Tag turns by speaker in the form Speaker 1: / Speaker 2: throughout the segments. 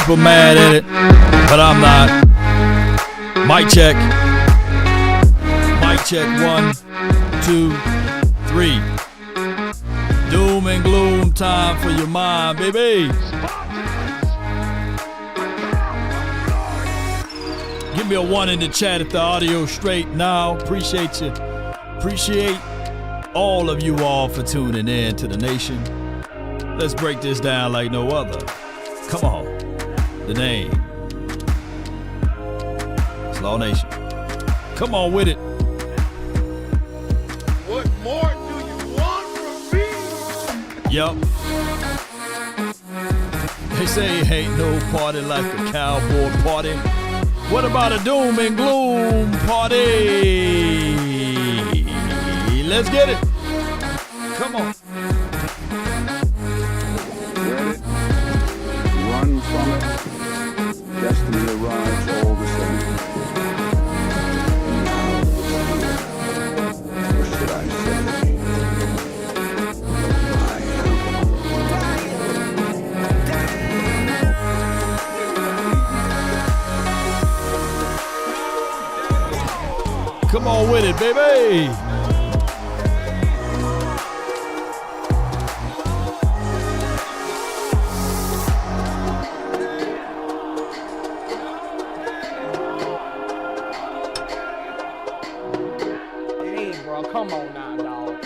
Speaker 1: people mad at it, but I'm not. Mic check. Mic check. 1, 2, 3. Doom and gloom time for your mind, baby. Give me a 1 in the chat if the audio's straight now. Appreciate you. Appreciate all of you all for tuning in to the nation. Let's break this down like no other. Come on. The name. It's Law Nation. Come on with it.
Speaker 2: What more do you want from me?
Speaker 1: Yup. They say ain't no party like a cowboy party. What about a doom and gloom party? Let's get it. Come on.
Speaker 3: Read it, run from it, destiny arrives all the same. Now, what should I say?
Speaker 1: Come on with it, baby.
Speaker 2: Hey, bro, come on now, dog.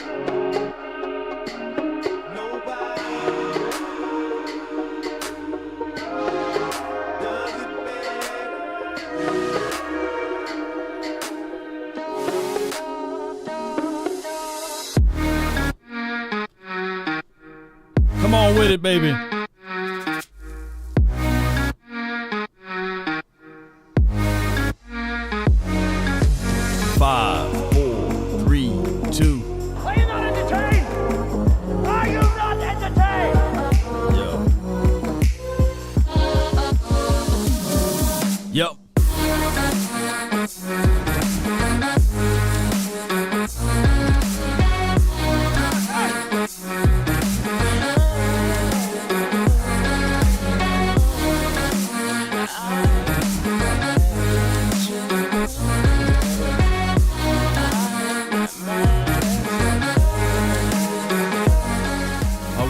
Speaker 1: Come on with it, baby. Five, 4, 3, 2.
Speaker 2: Are you not entertained? Are you not entertained?
Speaker 1: Yep.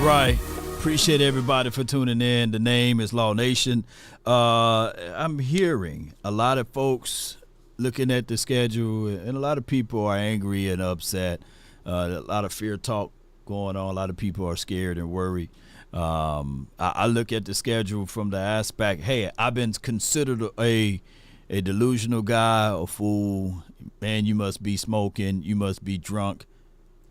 Speaker 1: Right. Appreciate everybody for tuning in. The name is Law Nation. I'm hearing a lot of folks looking at the schedule, and a lot of people are angry and upset. A lot of fear talk going on. A lot of people are scared and worried. I look at the schedule from the aspect, hey, I've been considered a delusional guy, a fool. Man, you must be smoking. You must be drunk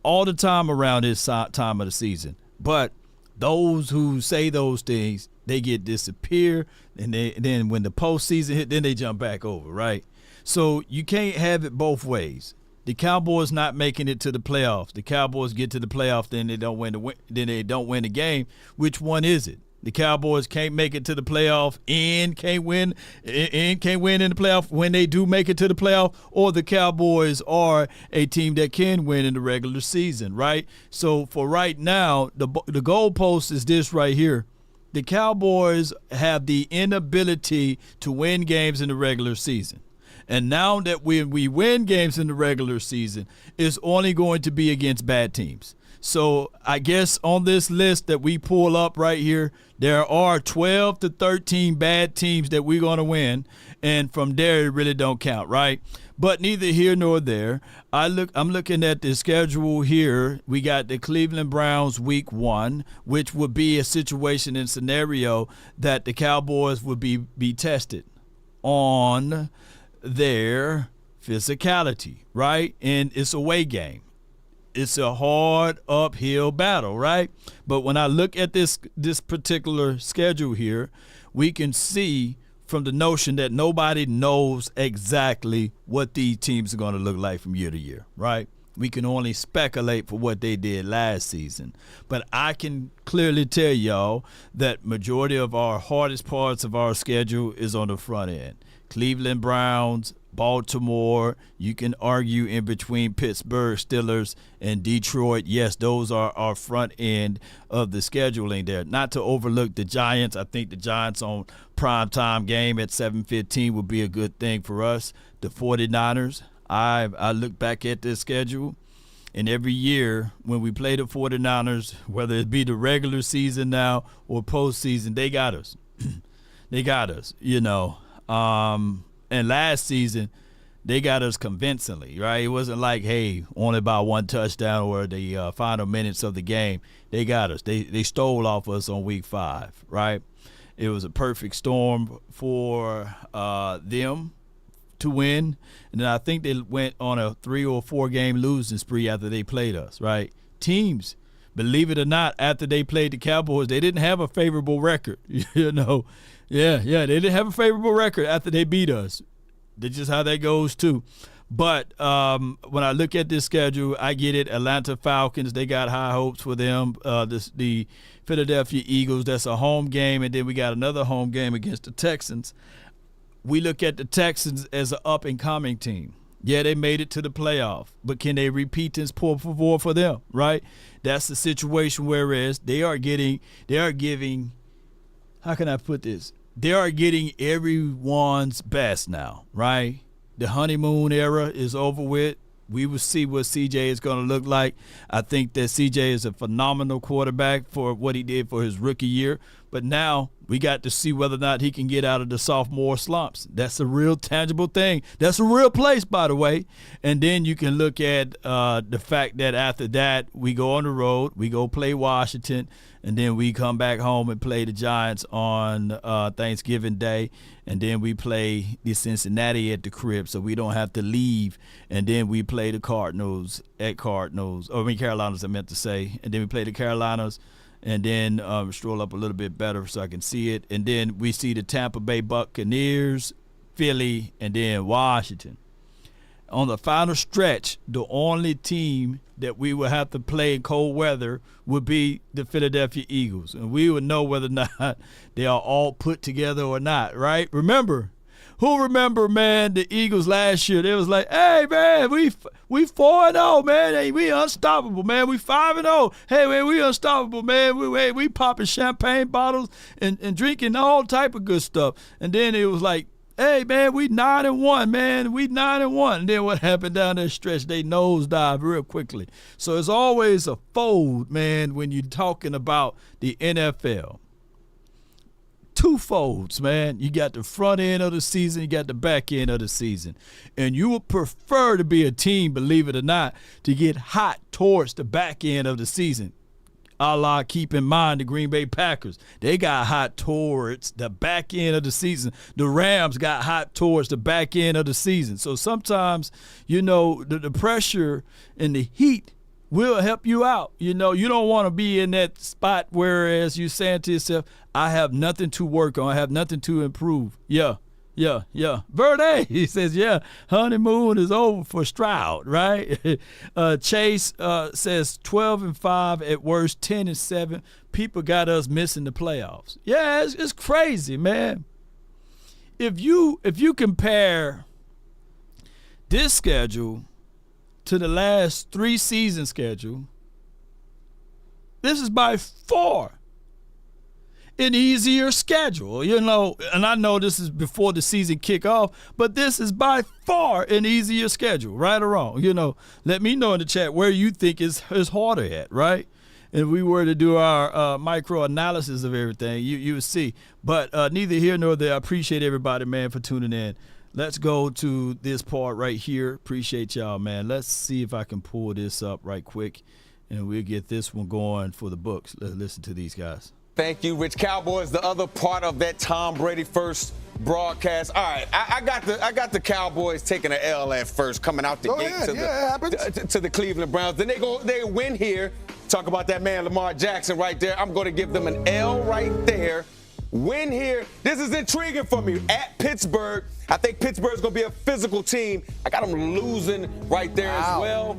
Speaker 1: all the time around this time of the season. But those who say those things, they get disappear, and then when the postseason hit, then they jump back over, right? So you can't have it both ways. The Cowboys not making it to the playoffs. The Cowboys get to the playoffs, then they don't win the game. Which one is it? The Cowboys can't make it to the playoff and can't win in the playoff when they do make it to the playoff, or the Cowboys are a team that can win in the regular season, right? So for right now, the goalpost is this right here. The Cowboys have the inability to win games in the regular season. And now that we win games in the regular season, it's only going to be against bad teams. So I guess on this list that we pull up right here, there are 12 to 13 bad teams that we're going to win, and from there it really don't count, right? But neither here nor there. I'm looking at the schedule here. We got the Cleveland Browns week 1, which would be a situation and scenario that the Cowboys would be tested on their physicality, right? And it's a away game. It's a hard uphill battle, right? But when I look at this particular schedule here, we can see from the notion that nobody knows exactly what these teams are going to look like from year to year, right? We can only speculate for what they did last season. But I can clearly tell y'all that majority of our hardest parts of our schedule is on the front end. Cleveland Browns, Baltimore. You can argue in between Pittsburgh Steelers and Detroit. Yes, those are our front end of the scheduling there. Not to overlook the Giants. I think the Giants on primetime game at 7:15 would be a good thing for us. The 49ers, I look back at this schedule, and every year when we play the 49ers, whether it be the regular season now or postseason, they got us. They got us, And last season, they got us convincingly, right? It wasn't like, hey, only by one touchdown or the final minutes of the game. They got us. They stole off us on week 5, right? It was a perfect storm for them to win. And then I think they went on a 3 or 4 game losing spree after they played us, right? Teams, believe it or not, after they played the Cowboys, they didn't have a favorable record, Yeah, they didn't have a favorable record after they beat us. That's just how that goes, too. But when I look at this schedule, I get it. Atlanta Falcons, they got high hopes for them. The Philadelphia Eagles, that's a home game, and then we got another home game against the Texans. We look at the Texans as an up-and-coming team. Yeah, they made it to the playoff, but can they repeat this por favor for them, right? That's the situation, whereas they are giving, how can I put this? They are getting everyone's best now, right? The honeymoon era is over with. We will see what CJ is going to look like. I think that CJ is a phenomenal quarterback for what he did for his rookie year. But now we got to see whether or not he can get out of the sophomore slumps. That's a real tangible thing. That's a real place, by the way. And then you can look at the fact that after that, we go on the road, we go play Washington, and then we come back home and play the Giants on Thanksgiving Day, and then we play the Cincinnati at the crib, so we don't have to leave. And then we play the Carolinas, I meant to say. And then we play the Carolinas, and then stroll up a little bit better so I can see it. And then we see the Tampa Bay Buccaneers, Philly, and then Washington. On the final stretch, the only team that we would have to play in cold weather would be the Philadelphia Eagles. And we would know whether or not they are all put together or not, right? Remember, man, the Eagles last year? They was like, hey, man, we 4-0, man. Hey, we unstoppable, man. We 5-0. Hey, man, we unstoppable, man. We popping champagne bottles and drinking all type of good stuff. And then it was like, hey, man, we 9-1, man. We 9-1. And then what happened down that stretch? They nosedive real quickly. So it's always a fold, man, when you're talking about the NFL. 2 folds, man. You got the front end of the season, you got the back end of the season. And you would prefer to be a team, believe it or not, to get hot towards the back end of the season. A la, keep in mind the Green Bay Packers. They got hot towards the back end of the season. The Rams got hot towards the back end of the season. So sometimes, the pressure and the heat will help you out. You don't want to be in that spot whereas you're saying to yourself, I have nothing to work on. I have nothing to improve. Yeah. Verde, he says, yeah, honeymoon is over for Stroud, right? Chase says 12-5 at worst, 10-7. People got us missing the playoffs. Yeah, it's crazy, man. If you compare this schedule to the last 3 season schedule, this is by far an easier schedule, and I know this is before the season kick off, but this is by far an easier schedule, right or wrong. Let me know in the chat where you think is harder at, right? And if we were to do our micro analysis of everything, you would see. But neither here nor there. I appreciate everybody, man, for tuning in. Let's go to this part right here. Appreciate y'all, man. Let's see if I can pull this up right quick, and we'll get this one going for the books. Let's listen to these guys.
Speaker 4: Thank you, Rich. Cowboys, the other part of that Tom Brady first broadcast. All right, I got the Cowboys taking an L at first, coming out the gate to the Cleveland Browns. Then they win here. Talk about that man Lamar Jackson right there. I'm going to give them an L right there. win here. This is intriguing for me. At Pittsburgh, I think Pittsburgh's going to be a physical team. I got them losing right there as well.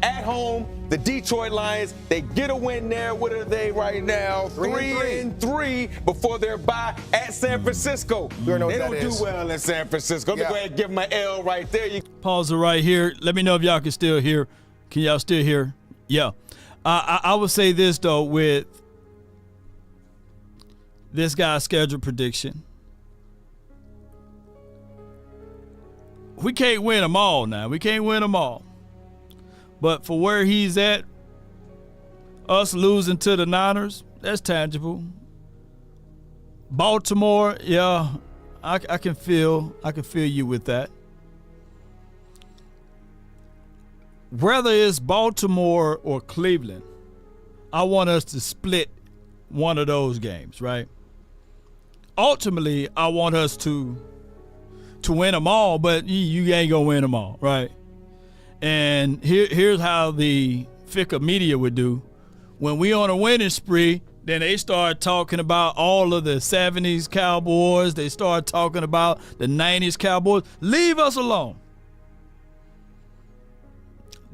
Speaker 4: At home, the Detroit Lions, they get a win there. What are they right now? 3-3 before their bye at San Francisco. They don't do well in San Francisco. Let me go ahead and give them an L right there.
Speaker 1: Pause it right here. Let me know if y'all can still hear. Can y'all still hear? Yeah. I would say this, though, with this guy's schedule prediction. We can't win them all now. We can't win them all. But for where he's at, us losing to the Niners, that's tangible. Baltimore, yeah, I can feel you with that. Whether it's Baltimore or Cleveland, I want us to split one of those games, right? Ultimately, I want us to win them all, but you ain't gonna win them all, right? And here's how the FICA media would do. When we on a winning spree, then they start talking about all of the 70s Cowboys. They start talking about the 90s Cowboys. Leave us alone.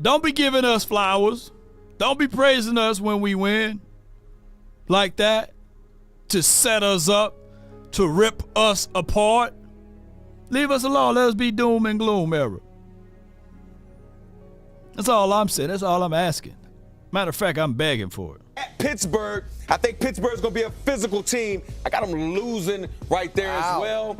Speaker 1: Don't be giving us flowers. Don't be praising us when we win like that to set us up, to rip us apart. Leave us alone. Let us be doom and gloom era. That's all I'm saying. That's all I'm asking. Matter of fact, I'm begging for it.
Speaker 4: At Pittsburgh, I think Pittsburgh's going to be a physical team. I got them losing right there as well.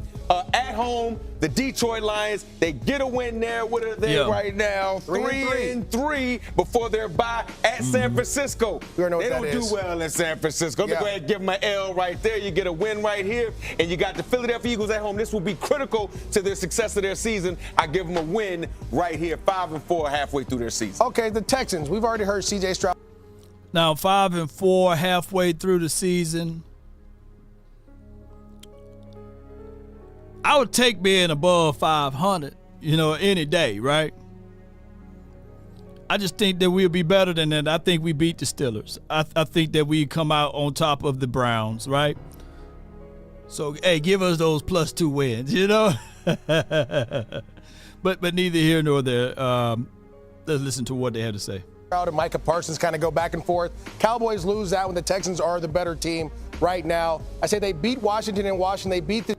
Speaker 4: At home, the Detroit Lions, they get a win there. What are they right now? 3-3 before their bye at San Francisco. They don't do well in San Francisco. Let me go ahead and give them an L right there. You get a win right here, and you got the Philadelphia Eagles at home. This will be critical to their success of their season. I give them a win right here, 5-4 halfway through their season.
Speaker 5: Okay, the Texans. We've already heard C.J. Stroud.
Speaker 1: Now, 5-4 halfway through the season. I would take being above 500, any day, right? I just think that we'll be better than that. I think we beat the Steelers. I think that we come out on top of the Browns, right? So, hey, give us those +2 wins, But neither here nor there. Let's listen to what they had to say.
Speaker 5: And Micah Parsons kind of go back and forth. Cowboys lose that when the Texans are the better team right now. I say they beat Washington and Washington. They beat the.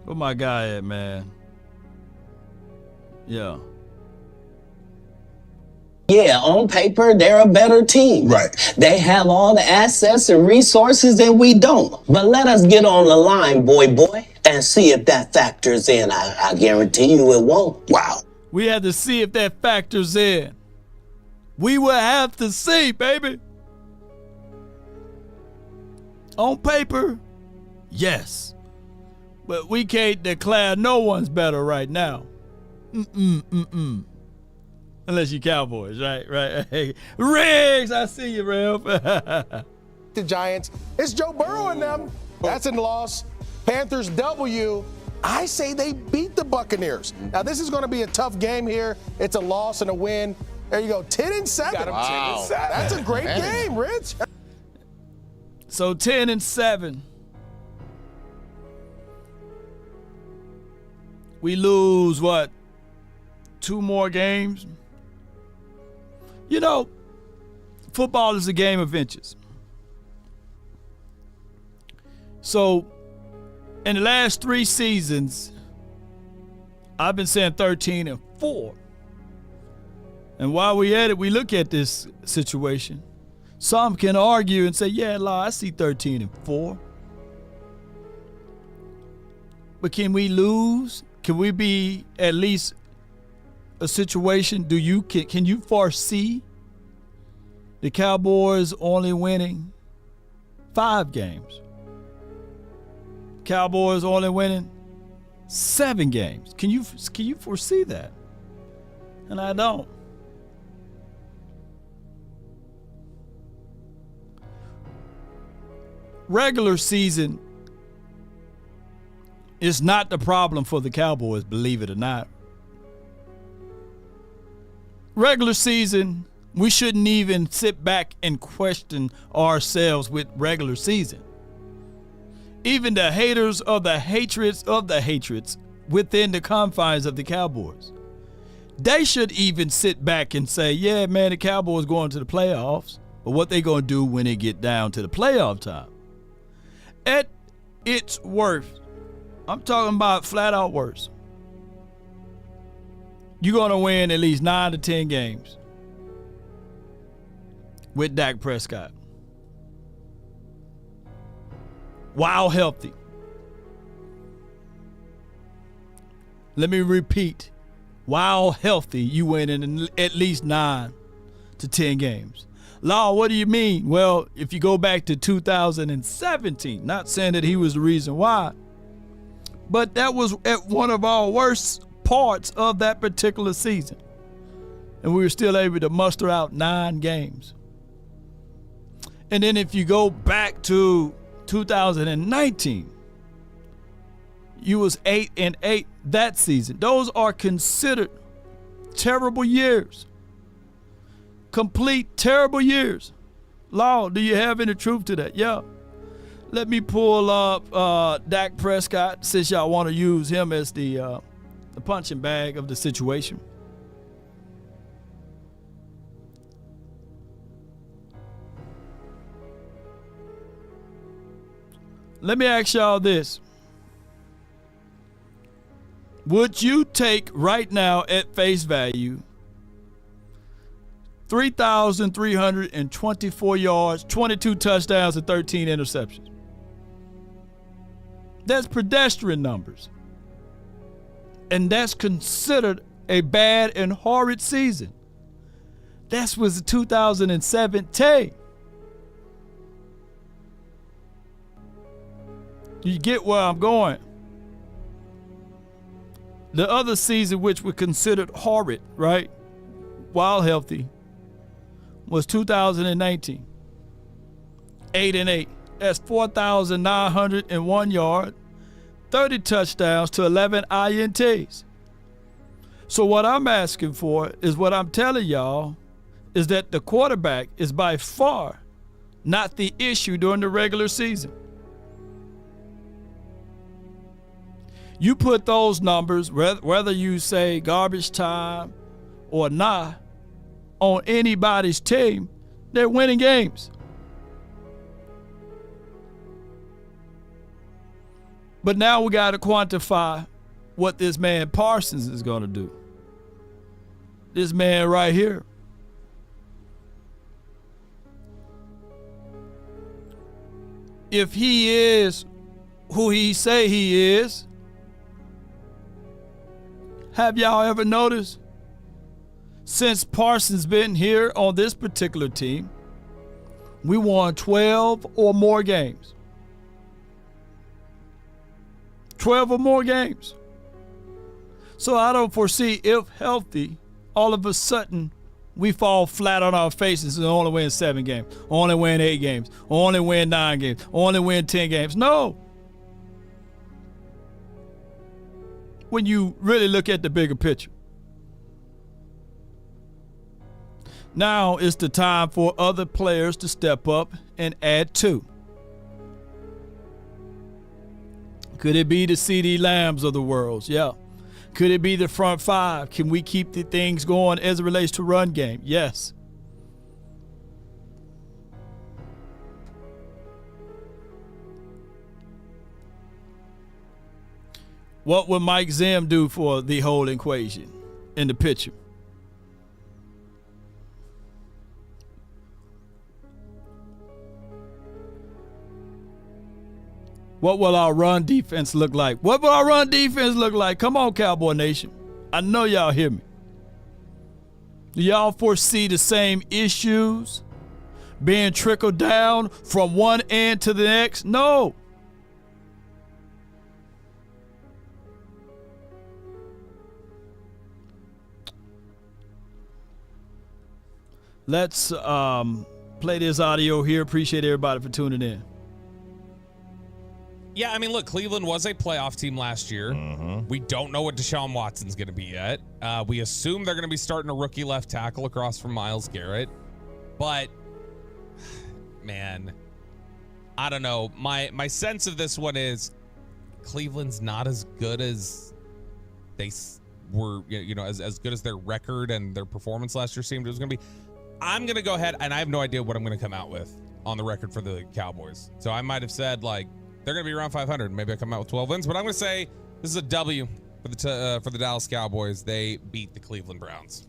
Speaker 1: Where my guy at, man? Yeah.
Speaker 6: Yeah, on paper, they're a better team.
Speaker 7: Right.
Speaker 6: They have all the assets and resources that we don't. But let us get on the line, boy, and see if that factors in. I guarantee you it won't.
Speaker 7: Wow.
Speaker 1: We had to see if that factors in. We will have to see, baby. On paper, yes. But we can't declare no one's better right now. Unless you Cowboys, right? Right. Hey, Riggs, I see you, Ralph.
Speaker 5: The Giants. It's Joe Burrow and them. That's a loss. Panthers W. I say they beat the Buccaneers. Now, this is going to be a tough game here. It's a loss and a win. There you go. 10-7.
Speaker 4: Wow.
Speaker 5: That's a great game, Rich.
Speaker 1: So 10-7. We lose, what, 2 more games? Football is a game of inches. So, in the last 3 seasons, I've been saying 13-4. And while we at it, we look at this situation. Some can argue and say, yeah, I see 13-4. But can we lose? Can we be at least a situation? Can you foresee the Cowboys only winning 5 games? Cowboys only winning 7 games. Can you foresee that? And I don't. Regular season is not the problem for the Cowboys, believe it or not. Regular season We shouldn't even sit back and question ourselves with regular season. Even the haters of the hatreds within the confines of the Cowboys, they should even sit back and say, yeah, man, the Cowboys going to the playoffs, but what they going to do when they get down to the playoff time? At its worst, I'm talking about flat out worse, you're going to win at least 9 to 10 games with Dak Prescott while healthy. Let me repeat. While healthy, you win in at least 9 to 10 games. Law, what do you mean? Well, if you go back to 2017, not saying that he was the reason why, but that was at one of our worst parts of that particular season. And we were still able to muster out 9 games. And then if you go back to 2019, you was 8-8 that season. Those are considered terrible years. Complete terrible years. Law, do you have any truth to that? Yeah. Let me pull up Dak Prescott, since y'all want to use him as the punching bag of the situation. Let me ask y'all this. Would you take right now at face value 3,324 yards, 22 touchdowns, and 13 interceptions? That's pedestrian numbers. And that's considered a bad and horrid season. That was 2017. You get where I'm going. The other season, which was considered horrid, right, while healthy, was 2019. 8-8. That's 4,901 yards, 30 touchdowns to 11 INTs. So what I'm asking for is, what I'm telling y'all is that the quarterback is by far not the issue during the regular season. You put those numbers, whether you say garbage time or not, on anybody's team, they're winning games. But now we got to quantify what this man Parsons is going to do. This man right here. If he is who he say he is, have y'all ever noticed, since Parsons been here on this particular team, we won 12 or more games. 12 or more games. So I don't foresee, if healthy, all of a sudden we fall flat on our faces and only win 7 games, only win 8 games, only win 9 games, only win 10 games. No. When you really look at the bigger picture. Now it's the time for other players to step up and add to. Could it be the CD Lambs of the world? Yeah. Could it be the front 5? Can we keep the things going as it relates to run game? Yes. What would Mike Zim do for the whole equation in the picture? What will our run defense look like? What will our run defense look like? Come on, Cowboy Nation. I know y'all hear me. Do y'all foresee the same issues being trickled down from one end to the next? No. Let's play this audio here. Appreciate everybody for tuning in.
Speaker 7: Yeah, I mean, look, Cleveland was a playoff team last year.
Speaker 8: Mm-hmm.
Speaker 7: We don't know what Deshaun Watson's going to be yet. We assume they're going to be starting a rookie left tackle across from Myles Garrett. But, man, I don't know. My sense of this one is Cleveland's not as good as they were, as good as their record and their performance last year seemed it was going to be. I'm going to go ahead, and I have no idea what I'm going to come out with on the record for the Cowboys. So I might have said, like, they're going to be around 500. Maybe I come out with 12 wins, but I'm going to say this is a W for the Dallas Cowboys. They beat the Cleveland Browns.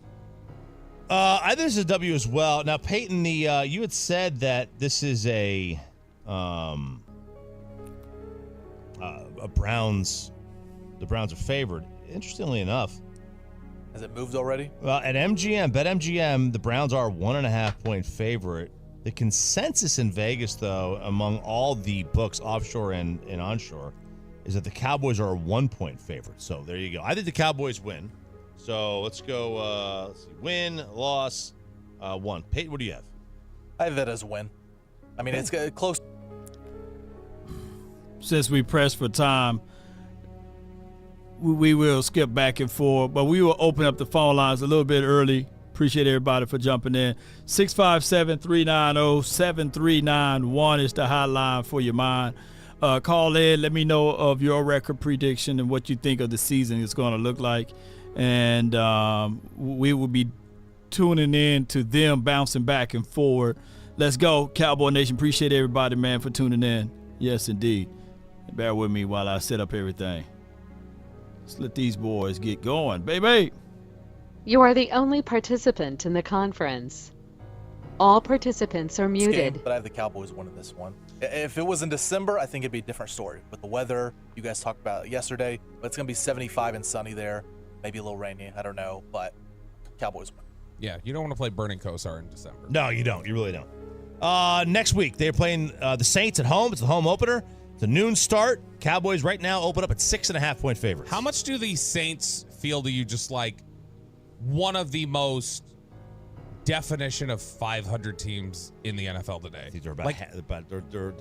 Speaker 8: I think this is a W as well. Now, Peyton, you had said that this is a Browns. The Browns are favored. Interestingly enough,
Speaker 9: has it moved already?
Speaker 8: Well, at BetMGM, the Browns are 1.5-point favorite. The consensus in Vegas, though, among all the books offshore and onshore, is that the Cowboys are a 1-point favorite. So there you go. I think the Cowboys win. So let's go. Let's see. Win, loss, 1. Peyton, what do you have?
Speaker 9: I have that as a win. I mean, it's close.
Speaker 1: Since we press for time, we will skip back and forth, but we will open up the phone lines a little bit early. Appreciate everybody for jumping in. 657-390-7391 is the hotline for your mind. Call in. Let me know of your record prediction and what you think of the season is going to look like. And we will be tuning in to them bouncing back and forward. Let's go, Cowboy Nation. Appreciate everybody, man, for tuning in. Yes, indeed. Bear with me while I set up everything. Let's let these boys get going. Baby.
Speaker 10: You are the only participant in the conference. All participants are muted.
Speaker 9: But I have the Cowboys winning this one. If it was in December, I think it'd be a different story. With the weather, you guys talked about it yesterday, but it's going to be 75 and sunny there. Maybe a little rainy. I don't know, but Cowboys win.
Speaker 7: Yeah, you don't want to play Burning Kosar in December.
Speaker 8: No, you don't. You really don't. Next week, they're playing the Saints at home. It's the home opener. It's a noon start. Cowboys right now open up at 6.5-point favorites.
Speaker 7: How much do the Saints feel to you just like one of the most definition of 500 teams in the NFL today?
Speaker 8: These are about they're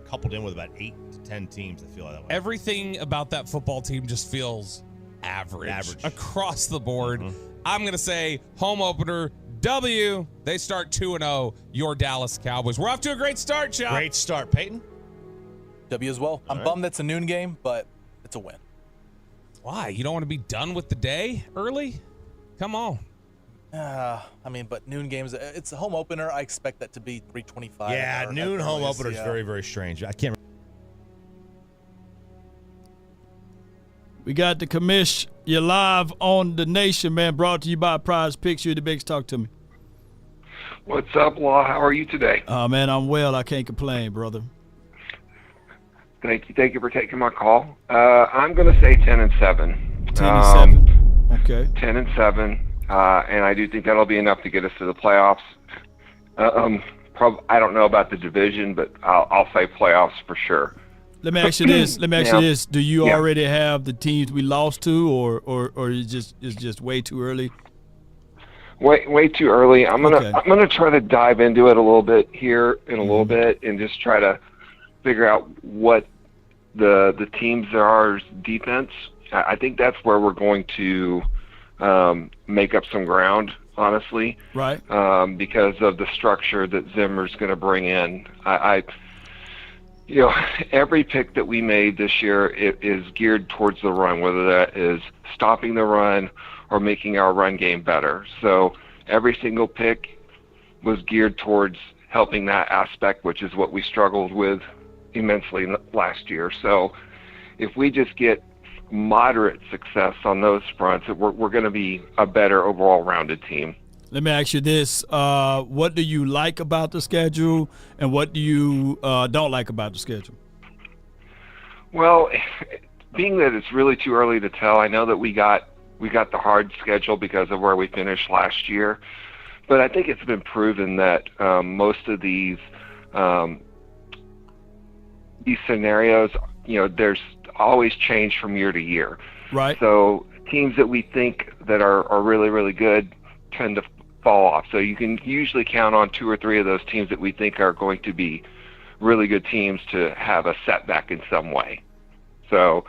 Speaker 8: coupled in with about 8 to 10 teams that feel that way.
Speaker 7: Everything about that football team just feels average. Across the board. Mm-hmm. I'm going to say home opener, W. They start 2-0, your Dallas Cowboys. We're off to a great start, Chuck.
Speaker 8: Great start. Peyton?
Speaker 9: W as well. I'm bummed it's a noon game, but it's a win.
Speaker 7: Why? You don't want to be done with the day early? Come on.
Speaker 9: I mean, but noon games, it's a home opener. I expect that to be 3:25.
Speaker 8: Yeah, noon home opener is very, very strange. I can't.
Speaker 1: We got the commish. You're live on the nation, man. Brought to you by Prize Picks. You're the biggest. Talk to me.
Speaker 11: What's up, Law? How are you today?
Speaker 1: Man, I'm well. I can't complain, brother.
Speaker 11: Thank you. Thank you for taking my call. I'm going to say 10-7.
Speaker 1: 10-7. Okay.
Speaker 11: 10-7. And I do think that'll be enough to get us to the playoffs. I don't know about the division, but I'll say playoffs for sure.
Speaker 1: Let me ask you this. Do you already have the teams we lost to, or is just way too early?
Speaker 11: Way too early. I'm gonna try to dive into it a little bit here in a little bit and just try to figure out what the teams there are defense. I think that's where we're going to make up some ground, honestly.
Speaker 1: Right.
Speaker 11: Because of the structure that Zimmer's going to bring in. Every pick that we made this year is geared towards the run, whether that is stopping the run or making our run game better. So every single pick was geared towards helping that aspect, which is what we struggled with immensely last year. So if we just get moderate success on those fronts, we're going to be a better overall rounded team.
Speaker 1: Let me ask you this. What do you like about the schedule, and what do you don't like about the schedule?
Speaker 11: Well, being that it's really too early to tell, I know that we got the hard schedule because of where we finished last year, but I think it's been proven that most of these scenarios, there's always change from year to year.
Speaker 1: Right.
Speaker 11: So teams that we think that are really, really good tend to fall off. So you can usually count on 2 or 3 of those teams that we think are going to be really good teams to have a setback in some way. So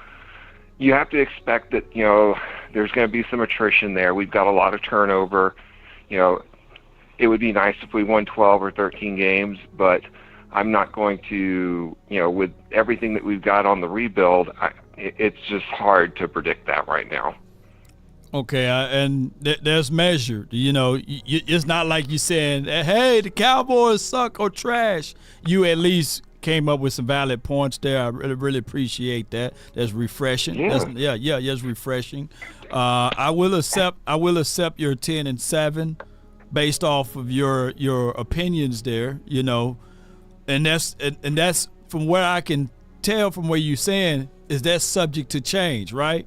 Speaker 11: you have to expect that, there's going to be some attrition there. We've got a lot of turnover. It would be nice if we won 12 or 13 games, but I'm not going to, with everything that we've got on the rebuild, it's just hard to predict that right now.
Speaker 1: Okay, and there's measured. It's not like you saying, hey, the Cowboys suck or trash. You at least came up with some valid points there. I really appreciate that. That's refreshing.
Speaker 11: Yeah.
Speaker 1: It's refreshing. I will accept your 10-7 based off of your opinions there, and that's from where I can tell from where you're saying is that subject to change, right?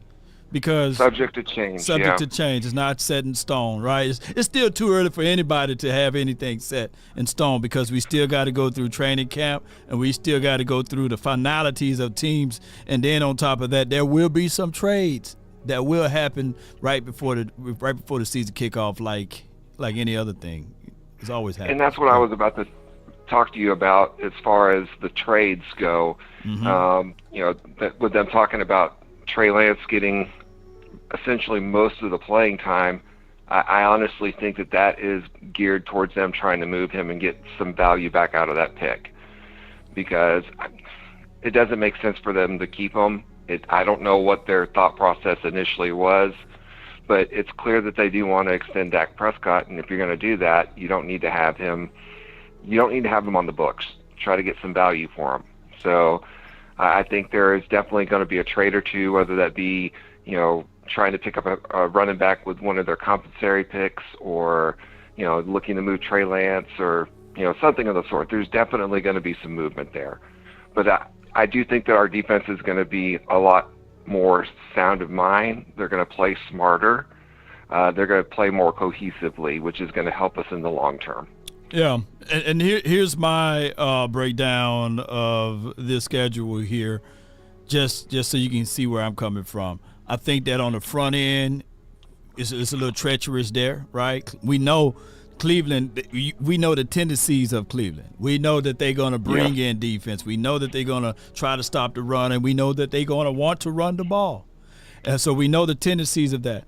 Speaker 1: Because
Speaker 11: subject to change.
Speaker 1: It's not set in stone, right? It's still too early for anybody to have anything set in stone because we still got to go through training camp and we still got to go through the finalities of teams, and then on top of that, there will be some trades that will happen right before the season kickoff, like any other thing. It's always happening.
Speaker 11: And that's what I was about to talk to you about as far as the trades go.
Speaker 1: Mm-hmm.
Speaker 11: With them talking about Trey Lance getting essentially most of the playing time, I honestly think that is geared towards them trying to move him and get some value back out of that pick, because it doesn't make sense for them to keep him. I don't know what their thought process initially was, but it's clear that they do want to extend Dak Prescott, and if you're going to do that, you don't need to have him on the books. Try to get some value for him. So I think there is definitely going to be a trade or two, whether that be, trying to pick up a running back with one of their compensatory picks, or, looking to move Trey Lance, or, something of the sort. There's definitely going to be some movement there. But I do think that our defense is going to be a lot more sound of mind. They're going to play smarter. They're going to play more cohesively, which is going to help us in the long term.
Speaker 1: Yeah, and here's my breakdown of this schedule here, just so you can see where I'm coming from. I think that on the front end, it's a little treacherous there, right? We know Cleveland. We know the tendencies of Cleveland. We know that they're going to bring in defense. We know that they're going to try to stop the run, and we know that they're going to want to run the ball. And so we know the tendencies of that.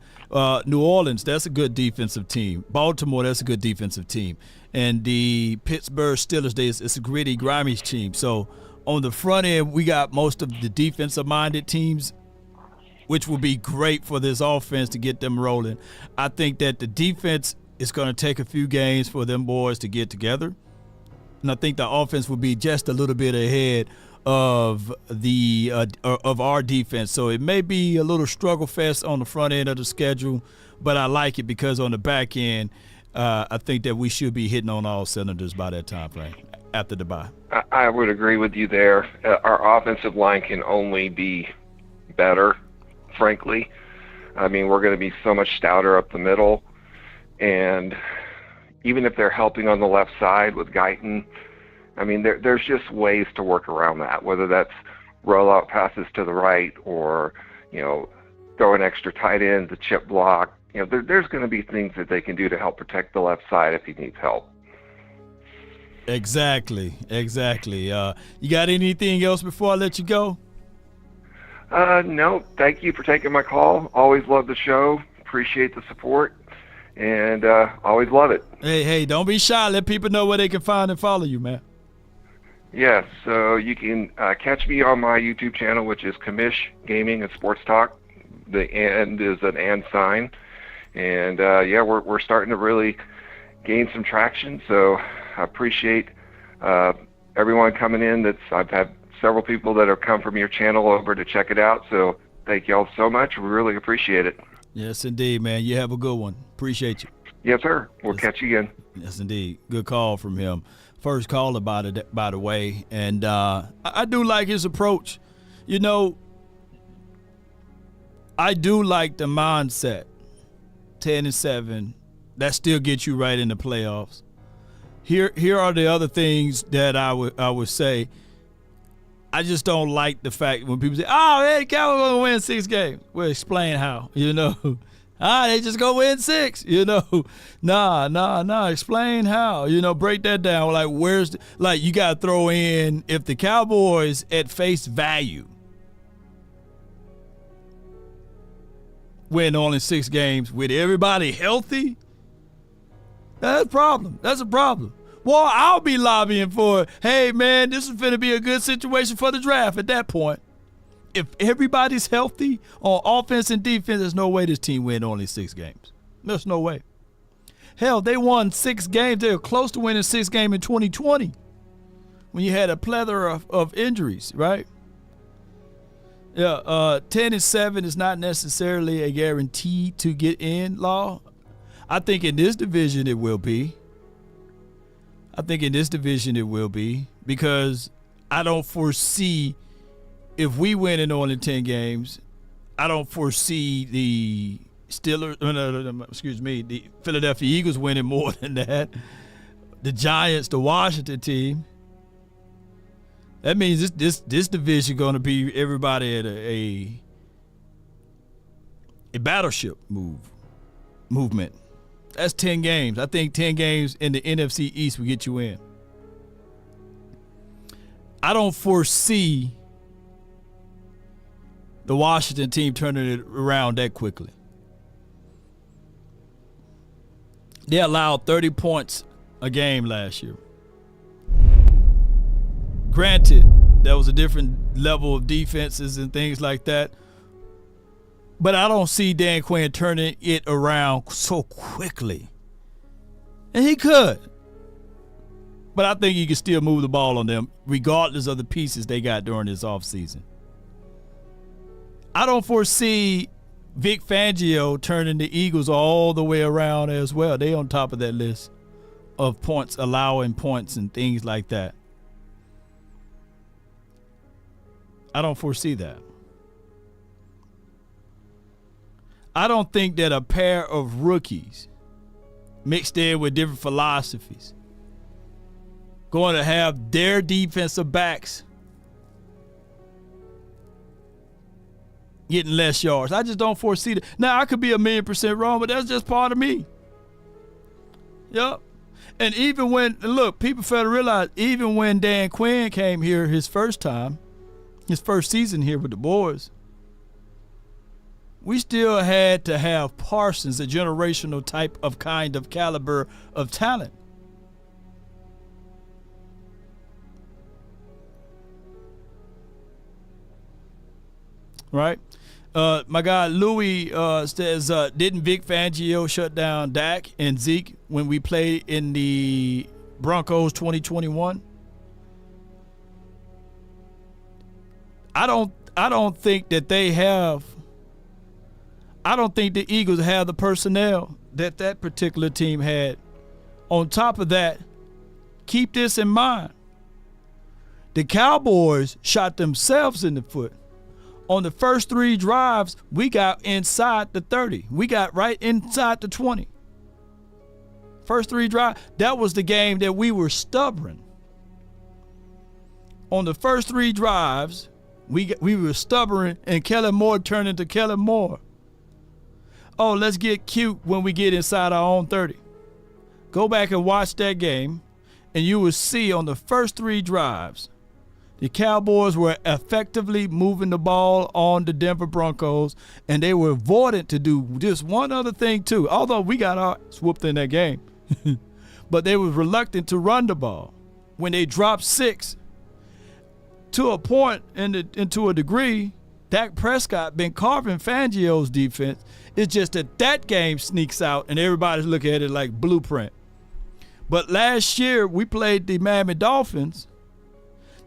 Speaker 1: New Orleans, that's a good defensive team. Baltimore, that's a good defensive team. And the Pittsburgh Steelers, it's a gritty, grimy team. So on the front end, we got most of the defensive-minded teams, which will be great for this offense to get them rolling. I think that the defense is going to take a few games for them boys to get together. And I think the offense will be just a little bit ahead of of our defense. So it may be a little struggle fest on the front end of the schedule, but I like it because on the back end, I think that we should be hitting on all cylinders by that time frame after the bye.
Speaker 11: I would agree with you there. Our offensive line can only be better, frankly. I mean, we're going to be so much stouter up the middle, and even if they're helping on the left side with Guyton, I mean, there's just ways to work around that, whether that's rollout passes to the right or, throw an extra tight end, the chip block. There's going to be things that they can do to help protect the left side if he needs help.
Speaker 1: Exactly. You got anything else before I let you go?
Speaker 11: No, thank you for taking my call. Always love the show. Appreciate the support, and always love it.
Speaker 1: Hey, don't be shy. Let people know where they can find and follow you, man.
Speaker 11: Yes, so you can catch me on my YouTube channel, which is Commish Gaming and Sports Talk. The and is an and sign. And, we're starting to really gain some traction, so I appreciate everyone coming in. I've had several people that have come from your channel over to check it out, so thank you all so much. We really appreciate it.
Speaker 1: Yes, indeed, man. You have a good one. Appreciate you.
Speaker 11: Yes, sir. We'll catch you again.
Speaker 1: Yes, indeed. Good call from him. First caller, by the way. And I do like his approach. I do like the mindset. 10-7. That still gets you right in the playoffs. Here are the other things that I would say. I just don't like the fact when people say, "Oh, man, the Cowboys going to win 6 games." Well, explain how. They just go win 6. Nah. Explain how. Break that down. Like, you got to throw in, if the Cowboys at face value win only 6 games with everybody healthy, that's a problem. That's a problem. Well, I'll be lobbying for, hey, man, this is going to be a good situation for the draft at that point. If everybody's healthy on offense and defense, there's no way this team win only 6 games. There's no way. Hell, they won 6 games. They were close to winning 6 games in 2020 when you had a plethora of injuries, right? Yeah, 10-7 is not necessarily a guarantee to get in, Law. I think in this division it will be. Because I don't foresee, if we win in only 10 games, I don't foresee the the Philadelphia Eagles winning more than that. The Giants, the Washington team. That means this division going to be everybody at a battleship movement. That's 10 games. I think 10 games in the NFC East will get you in. I don't foresee the Washington team turning it around that quickly. They allowed 30 points a game last year. Granted, there was a different level of defenses and things like that. But I don't see Dan Quinn turning it around so quickly. And he could. But I think he can still move the ball on them regardless of the pieces they got during this offseason. I don't foresee Vic Fangio turning the Eagles all the way around as well. They on top of that list of points, allowing points and things like that. I don't foresee that. I don't think that a pair of rookies mixed in with different philosophies going to have their defensive backs getting less yards. I just don't foresee that. Now, I could be 1,000,000% wrong, but that's just part of me. Yep. And even when, look, people fail to realize, even when Dan Quinn came here his first season here with the boys, we still had to have Parsons, a generational type of kind of caliber of talent. Right? My guy Louis says, didn't Vic Fangio shut down Dak and Zeke when we played in the Broncos 2021? I don't think that they have. I don't think the Eagles have the personnel that particular team had. On top of that, keep this in mind. The Cowboys shot themselves in the foot. On the first 3 drives, we got inside the 30. We got right inside the 20. First 3 drives, that was the game that we were stubborn. On the first 3 drives, we were stubborn, and Kellen Moore turned into Kellen Moore. Oh, let's get cute when we get inside our own 30. Go back and watch that game, and you will see on the first 3 drives, the Cowboys were effectively moving the ball on the Denver Broncos, and they were avoidant to do just one other thing too, although we got our swooped in that game. But they were reluctant to run the ball. When they dropped 6, to a point and to a degree, Dak Prescott been carving Fangio's defense. It's just that game sneaks out and everybody's looking at it like blueprint. But last year we played the Miami Dolphins.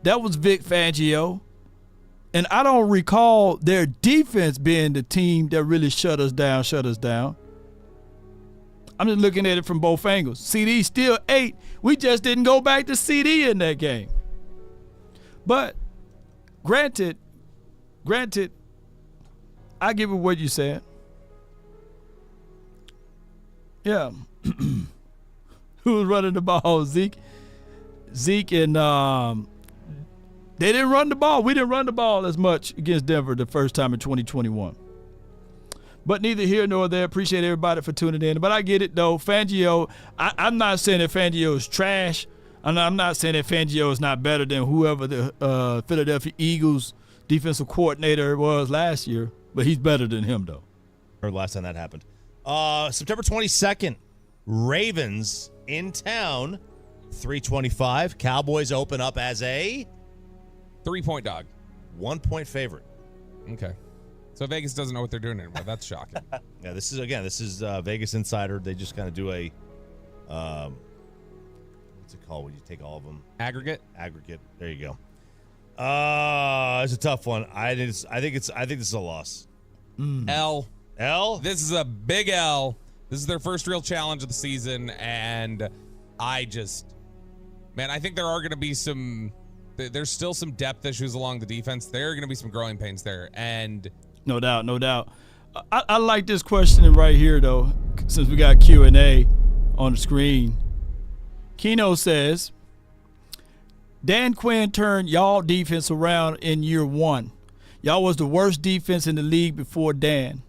Speaker 1: That was Vic Fangio. And I don't recall their defense being the team that really shut us down. I'm just looking at it from both angles. CD still 8. We just didn't go back to CD in that game. But granted, I give it what you said. Yeah. Who was running the ball? Zeke and they didn't run the ball. We didn't run the ball as much against Denver the first time in 2021. But neither here nor there. Appreciate everybody for tuning in. But I get it, though. Fangio, I'm not saying that Fangio is trash. I'm not saying that Fangio is not better than whoever the Philadelphia Eagles defensive coordinator was last year. But he's better than him, though.
Speaker 8: Or last time that happened. September 22nd, Ravens in town, 325. Cowboys open up as a
Speaker 7: 3-point dog.
Speaker 8: 1-point favorite.
Speaker 7: Okay. So Vegas doesn't know what they're doing anymore. That's shocking.
Speaker 8: Yeah, this is Vegas Insider. They just kind of do a, what's it called when you take all of them?
Speaker 7: Aggregate.
Speaker 8: There you go. It's a tough one. I think this is a loss.
Speaker 7: L.
Speaker 8: This
Speaker 7: is a big L. This is their first real challenge of the season, and I think there are going to be there's still some depth issues along the defense. There are going to be some growing pains there, and
Speaker 1: no doubt. I like this question right here, though, since we got Q&A on the screen. Keno says, Dan Quinn turned y'all defense around in year 1. Y'all was the worst defense in the league before Dan.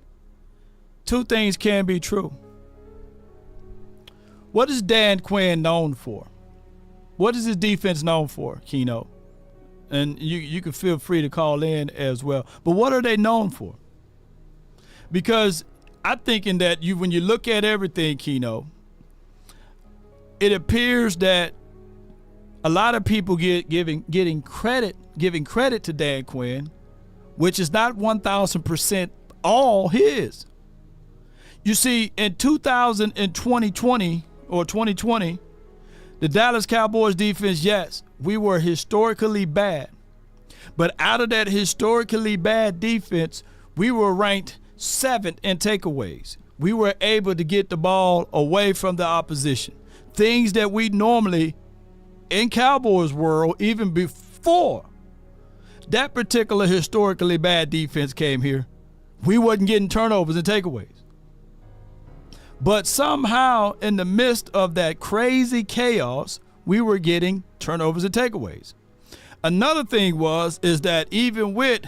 Speaker 1: 2 things can be true. What is Dan Quinn known for? What is his defense known for, Keno? And you can feel free to call in as well. But what are they known for? Because I'm thinking that when you look at everything, Keno, it appears that a lot of people giving credit to Dan Quinn, which is not 1,000% all his. You see, in 2020, the Dallas Cowboys defense, yes, we were historically bad. But out of that historically bad defense, we were ranked 7th in takeaways. We were able to get the ball away from the opposition. Things that we normally, in Cowboys world, even before that particular historically bad defense came here, we wasn't getting turnovers and takeaways. But somehow, in the midst of that crazy chaos, we were getting turnovers and takeaways. Another thing is that even with,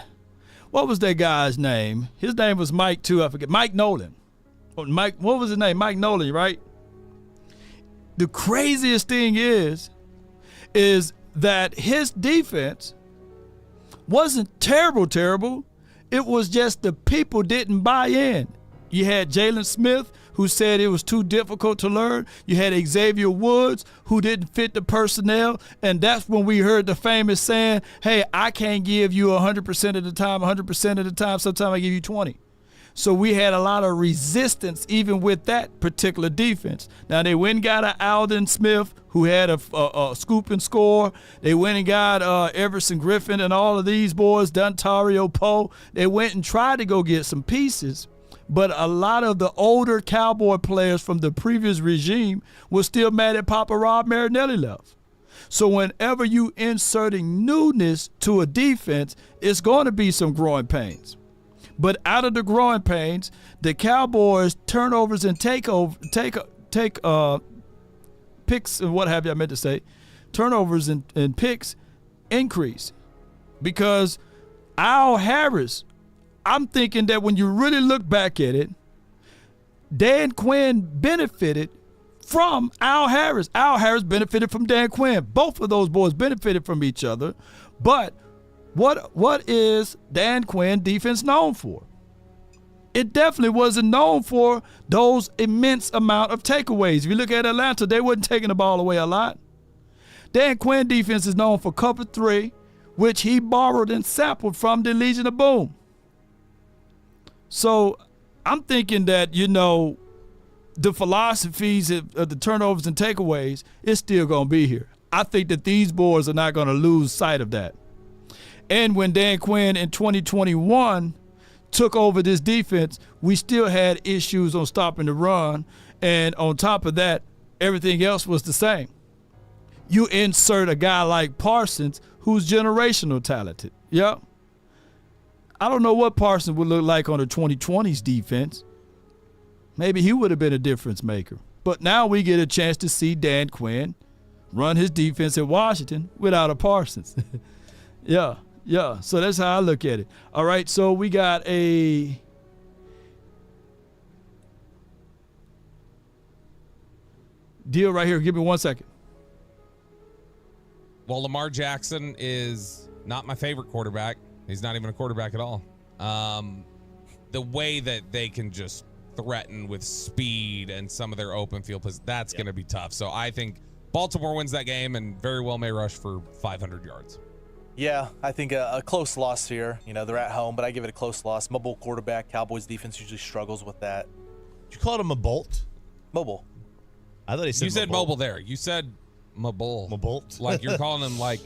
Speaker 1: what was that guy's name? His name was Mike too, I forget. Mike Nolan. What was his name? Mike Nolan, right? The craziest thing is that his defense wasn't terrible. It was just the people didn't buy in. You had Jalen Smith, who said it was too difficult to learn. You had Xavier Woods, who didn't fit the personnel. And that's when we heard the famous saying, hey, I can't give you 100% of the time, 100% of the time. Sometimes I give you 20. So we had a lot of resistance even with that particular defense. Now, they went and got an Alden Smith, who had a scoop and score. They went and got Everson Griffin and all of these boys, Dontario Poe. They went and tried to go get some pieces. But a lot of the older Cowboy players from the previous regime were still mad at Papa Rob Marinelli left. So whenever you inserting newness to a defense, it's going to be some growing pains. But out of the growing pains, the Cowboys turnovers and take picks and what have you, I meant to say, turnovers and picks increase. Because Al Harris, I'm thinking that when you really look back at it, Dan Quinn benefited from Al Harris. Al Harris benefited from Dan Quinn. Both of those boys benefited from each other. But what is Dan Quinn defense known for? It definitely wasn't known for those immense amount of takeaways. If you look at Atlanta, they wasn't taking the ball away a lot. Dan Quinn defense is known for cover 3, which he borrowed and sampled from the Legion of Boom. So I'm thinking that, the philosophies of the turnovers and takeaways is still going to be here. I think that these boys are not going to lose sight of that. And when Dan Quinn in 2021 took over this defense, we still had issues on stopping the run. And on top of that, everything else was the same. You insert a guy like Parsons, who's generational talented. Yep. I don't know what Parsons would look like on the 2020s defense. Maybe he would have been a difference maker. But now we get a chance to see Dan Quinn run his defense in Washington without a Parsons. Yeah. So that's how I look at it. All right, so we got a Deal right here. Give me 1 second.
Speaker 7: Well, Lamar Jackson is not my favorite quarterback. He's not even a quarterback at all. The way that they can just threaten with speed and some of their open field plays, that's going to be tough. So I think Baltimore wins that game and very well may rush for 500 yards.
Speaker 9: Yeah, I think a close loss here. They're at home, but I give it a close loss. Mobile quarterback. Cowboys defense usually struggles with that.
Speaker 8: You called him a bolt?
Speaker 9: Mobile.
Speaker 8: I thought he said
Speaker 7: You said mobile there. You said mobile.
Speaker 8: Mabolt.
Speaker 7: Like you're calling him like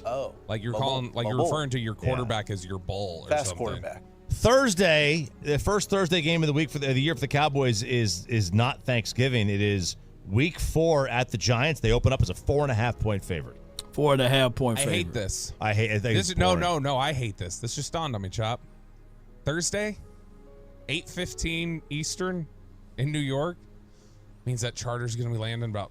Speaker 7: you're referring to your quarterback as your bull or
Speaker 9: Fast
Speaker 7: something.
Speaker 9: quarterback.
Speaker 8: Thursday, the first Thursday game of the week for the year for the Cowboys is not Thanksgiving. It is Week 4 at the Giants. They open up as a 4.5-point favorite.
Speaker 1: 4.5 point favorite.
Speaker 7: I hate this.
Speaker 8: I think
Speaker 7: this.
Speaker 8: it's
Speaker 7: No.
Speaker 8: boring.
Speaker 7: I hate this. This just dawned on me, Chop. Thursday, 8:15 Eastern in New York means that charter's going to be landing about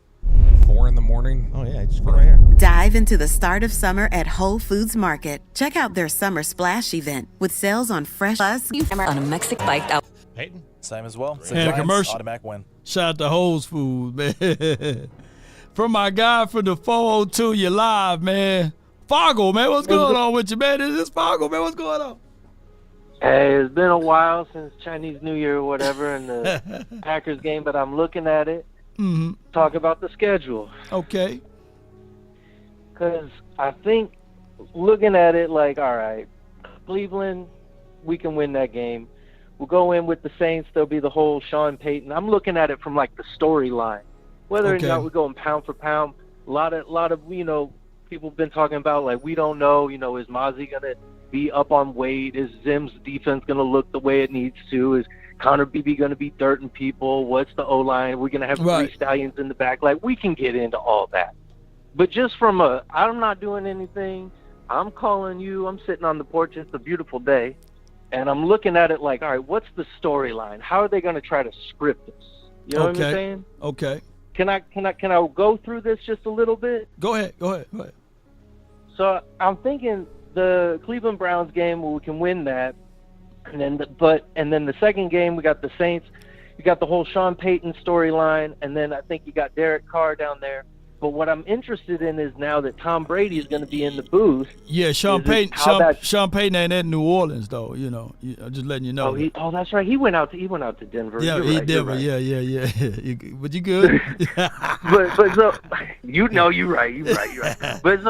Speaker 7: 4 in the morning.
Speaker 8: Oh yeah, just go right here.
Speaker 12: Dive into the start of summer at Whole Foods Market. Check out their summer splash event with sales on fresh on a Mexican bike out.
Speaker 8: Peyton,
Speaker 9: same as well.
Speaker 1: And a commercial.
Speaker 9: Automatic win.
Speaker 1: Shout out to Whole Foods, man. From my guy from the 402, you live, man. Fargo, man, what's going on with you, man? This is Fargo, man. What's going on?
Speaker 13: Hey, it's been a while since Chinese New Year or whatever and the Packers game, but I'm looking at it.
Speaker 1: Mm-hmm.
Speaker 13: Talk about the schedule.
Speaker 1: Okay.
Speaker 13: Because I think looking at it like, all right, Cleveland, we can win that game. We'll go in with the Saints. There'll be the whole Sean Payton. I'm looking at it from like the storyline. Whether or not we're going pound for pound, a lot of people have been talking about like we don't know, is Mozzie gonna be up on weight? Is Zim's defense gonna look the way it needs to? Is Connor Beebe gonna be dirting people? What's the O-line? We're gonna have three stallions in the back. Like we can get into all that. But just from I'm not doing anything. I'm calling you. I'm sitting on the porch. It's a beautiful day. And I'm looking at it like, all right, what's the storyline? How are they going to try to script this? You know what I'm saying?
Speaker 1: Okay.
Speaker 13: Can I go through this just a little bit?
Speaker 1: Go ahead.
Speaker 13: So I'm thinking the Cleveland Browns game, we can win that. And then the second game, we got the Saints. You got the whole Sean Payton storyline. And then I think you got Derek Carr down there. But what I'm interested in is now that Tom Brady is going to be in the booth.
Speaker 1: Yeah, Sean Payton ain't in New Orleans though. I'm just letting you know.
Speaker 13: That's right. He went out to Denver.
Speaker 1: Yeah,
Speaker 13: You're
Speaker 1: Denver.
Speaker 13: right.
Speaker 1: Yeah. But you good?
Speaker 13: but so you're right. But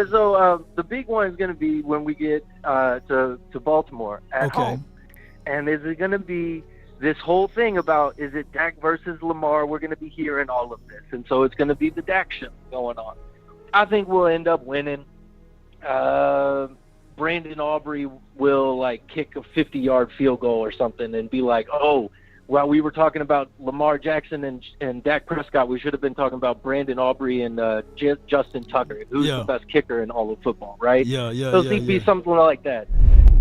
Speaker 13: so the big one is going to be when we get to Baltimore at home. And is it going to be this whole thing about, is it Dak versus Lamar? We're going to be hearing all of this. And so it's going to be the Dak show going on. I think we'll end up winning. Brandon Aubrey will kick a 50-yard field goal or something and be like, oh, while we were talking about Lamar Jackson and Dak Prescott, we should have been talking about Brandon Aubrey and Justin Tucker, who's the best kicker in all of football, right? So it'll be something like that.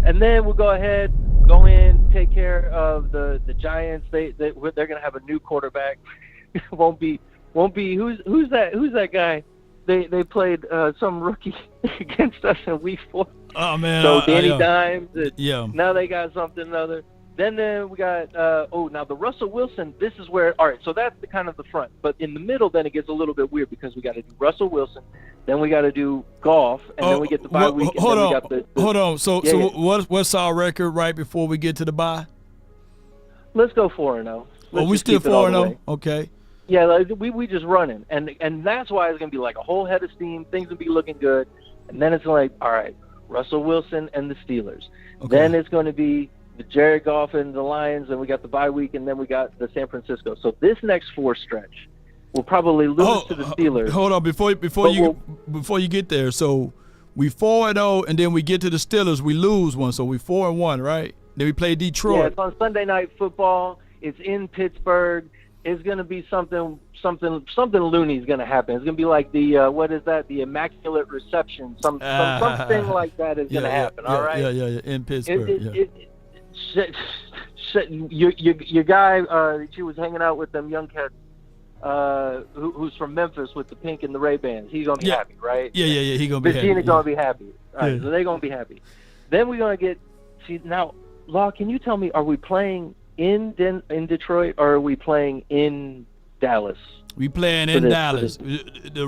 Speaker 13: And then we'll go ahead, go in, take care of the Giants. They're going to have a new quarterback. won't be who's that guy? They played some rookie against us in week 4.
Speaker 1: Oh man!
Speaker 13: So Danny Dimes.
Speaker 1: Now
Speaker 13: they got something other. Then we got now the Russell Wilson. This is where so that's the kind of the front. But in the middle, then it gets a little bit weird because we got to do Russell Wilson, then we got to do golf, and then we get the bye week.
Speaker 1: Hold on. So what's our record right before we get to the bye?
Speaker 13: Let's go 4-0.
Speaker 1: We still 4-0. Okay.
Speaker 13: Yeah, we just running, and that's why it's gonna be like a whole head of steam. Things will be looking good, and then it's like, all right, Russell Wilson and the Steelers. Okay. Then it's going to be the Jared Goff and the Lions, and we got the bye week, and then we got the San Francisco. So this next 4 stretch, we'll probably lose to the Steelers.
Speaker 1: Hold on, before you get there. So we 4-0, and then we get to the Steelers, we lose one. So we 4-1, right? Then we play Detroit.
Speaker 13: Yeah, it's on Sunday Night Football. It's in Pittsburgh. It's going to be something loony is going to happen. It's going to be like the what is that? The Immaculate Reception. Something like that is going to happen. All right.
Speaker 1: Yeah. In Pittsburgh.
Speaker 13: Your guy, she was hanging out with them young cats, who's from Memphis with the pink and the Ray-Bans. He's gonna be happy, right?
Speaker 1: Yeah. He's gonna be happy.
Speaker 13: Gina's gonna be happy. All right, so they're gonna be happy. Then we're gonna get. Now, Law, can you tell me? Are we playing in Detroit or are we playing in Dallas.
Speaker 1: We playing in Dallas, the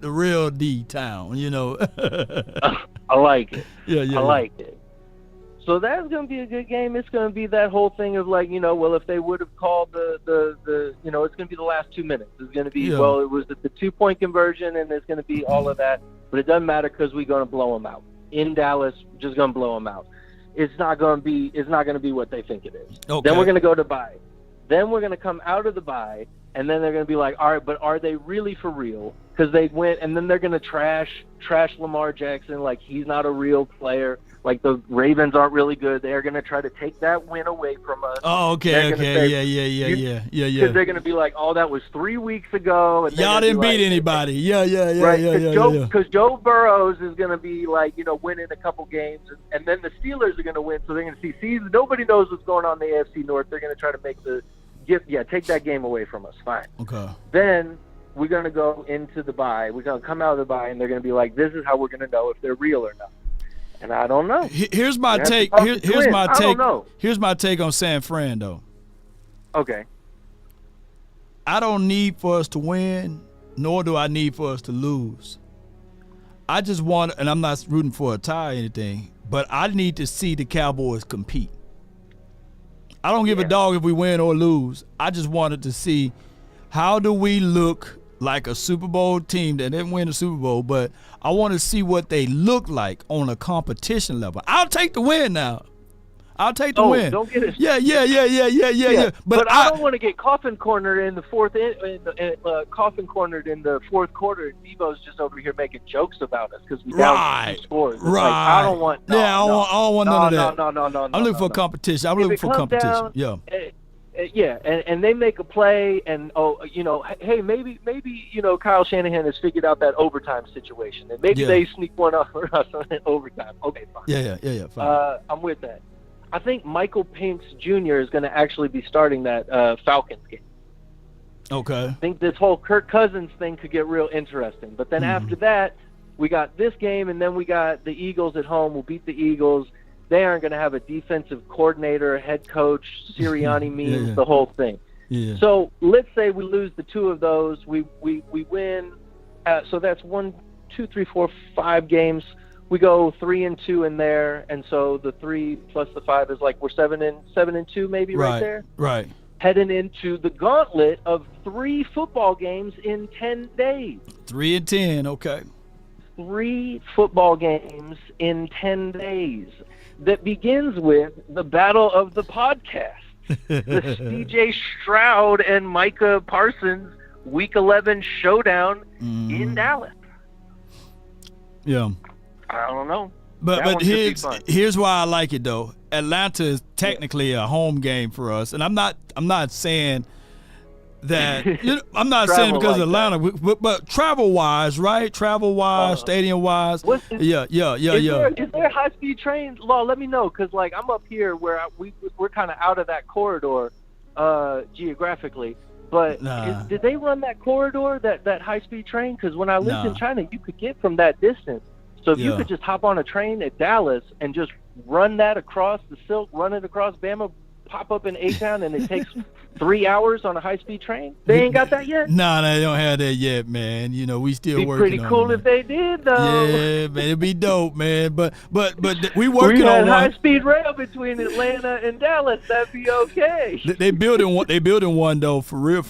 Speaker 1: real D town, you know.
Speaker 13: I like it.
Speaker 1: Yeah.
Speaker 13: I like it. So that's going to be a good game. It's going to be that whole thing of like, well, if they would have called the it's going to be the last 2 minutes. It's going to be, well, it was the 2-point conversion, and it's going to be all of that. But it doesn't matter because we're going to blow them out. In Dallas, just going to blow them out. It's not going to be what they think it is.
Speaker 1: Okay.
Speaker 13: Then we're going to go to bye. Then we're going to come out of the bye, and then they're going to be like, all right, but are they really for real? Because they went, and then they're going to trash Lamar Jackson like he's not a real player. Like the Ravens aren't really good. They're going to try to take that win away from us.
Speaker 1: Oh, okay. Yeah.
Speaker 13: Because they're going to be like, oh, that was 3 weeks ago. And
Speaker 1: y'all didn't beat anybody. Yeah.
Speaker 13: Right, because Joe Burrows is going to be like, winning a couple games. And then the Steelers are going to win. So they're going to see, nobody knows what's going on in the AFC North. They're going to try to take that game away from us. Fine.
Speaker 1: Okay.
Speaker 13: Then we're going to go into the bye. We're going to come out of the bye, and they're going to be like, this is how we're going to know if they're real or not. And I don't know.
Speaker 1: Here's my take. Here's my take. Here's my take on San Fran, though.
Speaker 13: Okay.
Speaker 1: I don't need for us to win, nor do I need for us to lose. I just want, and I'm not rooting for a tie or anything, but I need to see the Cowboys compete. I don't give a dog if we win or lose. I just wanted to see how do we look like a Super Bowl team that didn't win the Super Bowl, but I want to see what they look like on a competition level. I'll take the win now. I'll take the win.
Speaker 13: Don't get it.
Speaker 1: Yeah.
Speaker 13: But I don't want to get coffin cornered in the fourth quarter. And Debo's just over here making jokes about us because we down 2 scores.
Speaker 1: Right.
Speaker 13: Like, I don't want.
Speaker 1: I don't want none of that.
Speaker 13: No.
Speaker 1: I'm looking for competition. I'm looking for competition.
Speaker 13: And they make a play, and hey, maybe Kyle Shanahan has figured out that overtime situation, and maybe they sneak one up for us on overtime. Okay, fine.
Speaker 1: Yeah. Fine.
Speaker 13: I'm with that. I think Michael Penix Jr. is going to actually be starting that Falcons game.
Speaker 1: Okay.
Speaker 13: I think this whole Kirk Cousins thing could get real interesting, but then after that, we got this game, and then we got the Eagles at home. We'll beat the Eagles. They aren't going to have a defensive coordinator, head coach, Sirianni memes, the whole thing.
Speaker 1: Yeah.
Speaker 13: So let's say we lose the 2 of those. We win. So that's 1, 2, 3, 4, 5 games. We go 3-2 in there, and so the 3 plus the 5 is like we're 7-2 maybe right there.
Speaker 1: Right.
Speaker 13: Heading into the gauntlet of 3 football games in 10 days.
Speaker 1: 3-10. Okay.
Speaker 13: 3 football games in 10 days. That begins with the battle of the podcast. The C.J. Stroud and Micah Parsons Week 11 showdown in Dallas.
Speaker 1: Yeah.
Speaker 13: I don't know.
Speaker 1: But here's why I like it though. Atlanta is technically a home game for us, and I'm not saying that I'm not saying because of Atlanta, but travel wise, right? Travel wise, stadium wise. Yeah.
Speaker 13: Is there high speed trains? Law, let me know, because like I'm up here where we're kind of out of that corridor geographically. But did they run that corridor, that high speed train? Because when I lived in China, you could get from that distance. So if you could just hop on a train at Dallas and just run that across the Silk, run it across Bama, pop up in A-Town, and it takes 3 hours on a high-speed train? They ain't got that yet?
Speaker 1: No, they don't have that yet, man. We still working on it.
Speaker 13: It'd be pretty cool if they did, though.
Speaker 1: Yeah, man, it'd be dope, man. But we working
Speaker 13: on
Speaker 1: one.
Speaker 13: High-speed rail between Atlanta and Dallas. That'd be okay.
Speaker 1: They building one though, for real,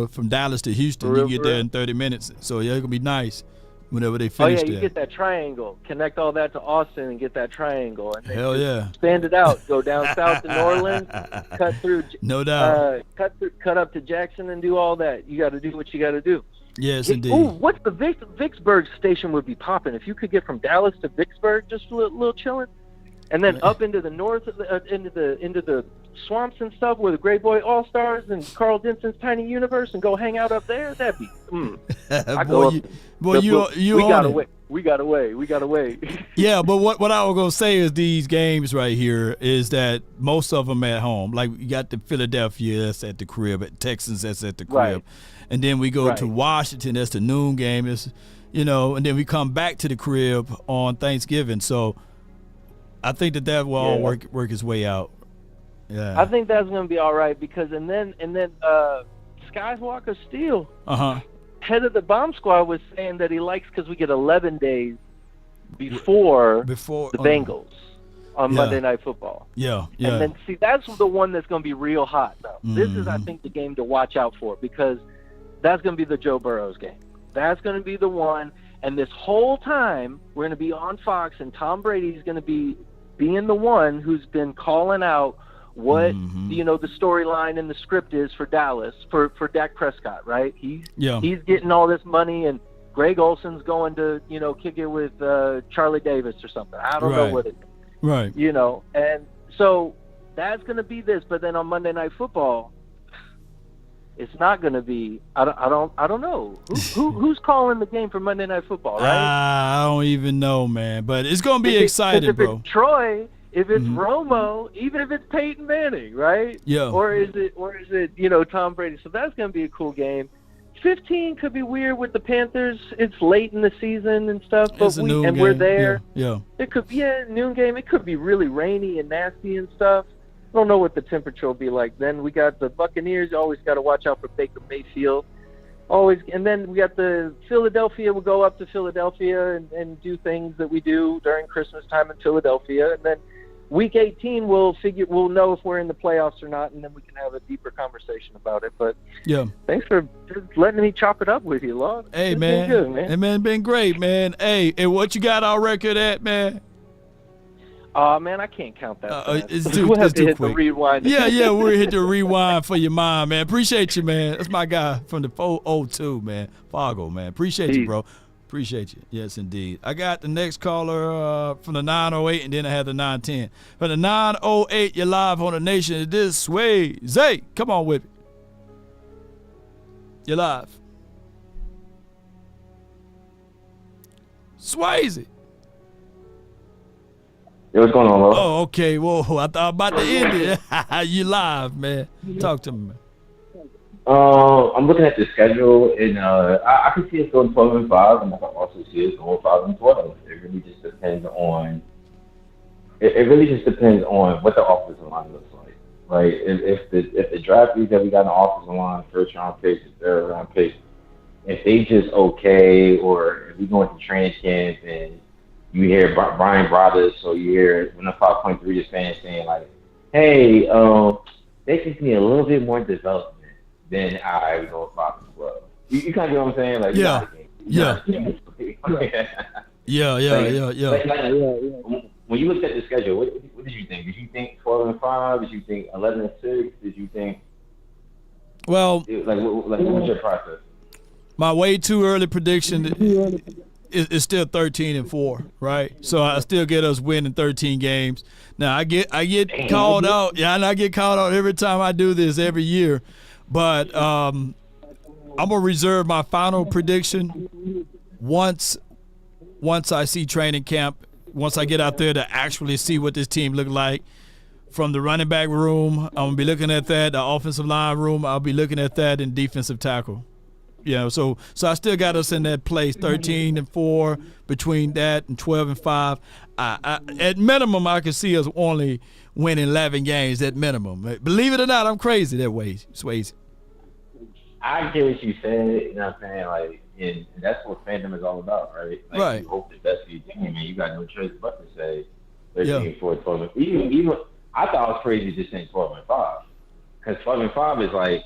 Speaker 1: from Dallas to Houston. You get there in 30 minutes. So yeah, it's gonna be nice whenever they finish
Speaker 13: you get that triangle. Connect all that to Austin and get that triangle. And
Speaker 1: hell yeah.
Speaker 13: Expand it out. Go down south to New Orleans, cut through.
Speaker 1: No doubt.
Speaker 13: Cut up to Jackson and do all that. You got to do what you got to do.
Speaker 1: Yes, indeed.
Speaker 13: Ooh, what's the Vicksburg station would be popping if you could get from Dallas to Vicksburg, just a little chilling, and then up into the north, into the swamps and stuff where the Great Boy All Stars and Carl Denson's Tiny Universe, and go hang out up there. That'd be. We got away.
Speaker 1: Yeah, but what I was gonna say is these games right here is that most of them at home. Like you got the Philadelphia, that's at the crib, at Texans, that's at the crib,
Speaker 13: right.
Speaker 1: And then we go to Washington, that's the noon game. It's and then we come back to the crib on Thanksgiving. So I think that will all work its way out. Yeah,
Speaker 13: I think that's gonna be all right because and then Skywalker Steele,
Speaker 1: Uh-huh.
Speaker 13: head of the bomb squad, was saying that he likes because we get 11 days before the Bengals on Monday Night Football.
Speaker 1: Yeah, yeah.
Speaker 13: And then, see, that's the one that's going to be real hot, though. This is, I think, the game to watch out for, because that's going to be the Joe Burrow's game. That's going to be the one. And this whole time, we're going to be on Fox, and Tom Brady's going to be being the one who's been calling out what the storyline and the script is for Dallas, for Dak Prescott, right? He's getting all this money, and Greg Olson's going to kick it with Charlie Davis or something. I don't know what it is.
Speaker 1: Right.
Speaker 13: And so that's going to be this. But then on Monday Night Football, it's not going to be. I don't know who's calling the game for Monday Night Football, right?
Speaker 1: I don't even know, man. But it's going to be exciting, bro.
Speaker 13: If it's Troy, if it's Romo, even if it's Peyton Manning, right?
Speaker 1: Yeah.
Speaker 13: Or is it Tom Brady? So that's going to be a cool game. 15 could be weird with the Panthers. It's late in the season and stuff, but we're there.
Speaker 1: Yeah.
Speaker 13: It could be a noon game. It could be really rainy and nasty and stuff. I don't know what the temperature will be like. Then we got the Buccaneers. You always got to watch out for Baker Mayfield. Always, and then we got the Philadelphia. We'll go up to Philadelphia and do things that we do during Christmas time in Philadelphia, and then Week 18, we'll know if we're in the playoffs or not, and then we can have a deeper conversation about it. But thanks for just letting me chop it up with you, Lord.
Speaker 1: Hey,
Speaker 13: It's
Speaker 1: man.
Speaker 13: been good, man.
Speaker 1: Hey, man, been great, man. Hey, and what you got our record at, man?
Speaker 13: Man, I can't count that.
Speaker 1: We'll
Speaker 13: have to hit
Speaker 1: quick.
Speaker 13: the rewind.
Speaker 1: Yeah, we'll hit the rewind for your mom, man. Appreciate you, man. That's my guy from the 402, man. Fargo, man. Appreciate you, bro. Appreciate you. Yes, indeed. I got the next caller from the 908, and then I have the 910. From the 908, you're live on the nation. This way. Zay, come on with it. You're live. Swayze.
Speaker 14: Hey, what's going on, Lo?
Speaker 1: Oh, okay. Whoa, I thought about to end it. You live, man. Talk to me, man.
Speaker 14: I'm looking at the schedule, and I can see us going 12-5, and I can also see us going 5-12. It really just depends on. It really just depends on what the offensive line looks like, right? If the draft league that we got in the offensive line, first round pick, third round pick, if they just okay, or if we go into training camp and you hear Brian Brothers, or you hear when the 5.3 is saying like, hey, they just need a little bit more development. Then I go 5-12. You kind of get what I'm saying? Like,
Speaker 1: yeah.
Speaker 14: When you looked at the schedule, what did you think? Did you think 12-5? Did you think 11-6? Did you think?
Speaker 1: Well,
Speaker 14: what was your process?
Speaker 1: My way too early prediction is still 13-4, right? So I still get us winning 13 games. Now I get called out. Yeah, and I get called out every time I do this every year. But I'm gonna reserve my final prediction once I see training camp. Once I get out there to actually see what this team look like from the running back room, I'm gonna be looking at that. The offensive line room, I'll be looking at that, and defensive tackle. So I still got us in that place, 13-4, between that and 12-5. At minimum, I can see us only winning 11 games at minimum. Believe it or not, I'm crazy that way, Swayze.
Speaker 14: I get what you said, you know what I'm saying? Like, and that's what fandom is all about, right? Like,
Speaker 1: right.
Speaker 14: You hope the best for your team, and you got no choice but to say 13-4, 12. Even I thought it was crazy just saying 12-5, because 12-5 is like,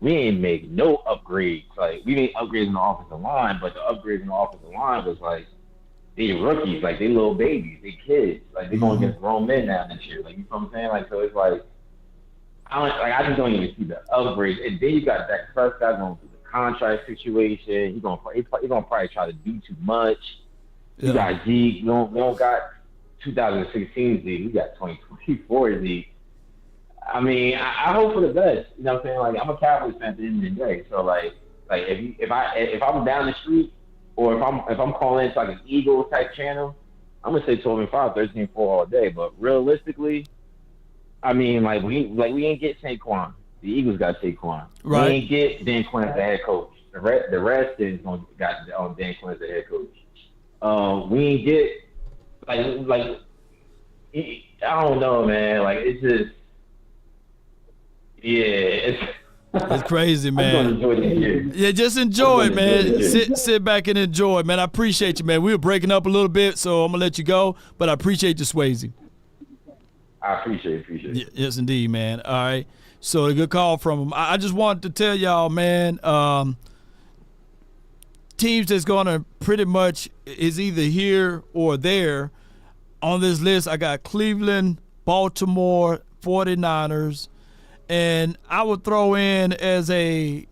Speaker 14: we ain't make no upgrades. Like, we made upgrades in the offensive line, but the upgrades in the offensive line was like, they rookies, like they little babies, they kids, like they going against grown men now this year. Like, you know what I'm saying? Like, so it's like, I just don't even see the upgrades. And then you got Dak Prescott going through the contract situation. He's gonna probably try to do too much. You got Zeke. We don't got 2016 Zeke. We got 2024 Zeke. I mean, I hope for the best. You know what I'm saying? Like, I'm a Cowboys fan at the end of the day. So like if I'm down the street, or if I'm calling into like an Eagles type channel, I'm gonna say 12-5, 13-4 all day. But realistically, I mean, like we ain't get Saquon. The Eagles got Saquon.
Speaker 1: Right.
Speaker 14: We ain't get Dan Quinn as the head coach. The rest is got Dan Quinn as the head coach. We ain't get like I don't know, man. Like, it's just it's
Speaker 1: It's crazy, man.
Speaker 14: I'm gonna enjoy this year.
Speaker 1: Yeah, just enjoy it, man. Sit back and enjoy it, man. I appreciate you, man. We were breaking up a little bit, so I'm gonna let you go, but I appreciate you, Swayze.
Speaker 14: I appreciate it.
Speaker 1: Yes, indeed, man. All right. So a good call from him. I just wanted to tell y'all, man, teams that's going to pretty much is either here or there on this list. I got Cleveland, Baltimore, 49ers, and I would throw in as a,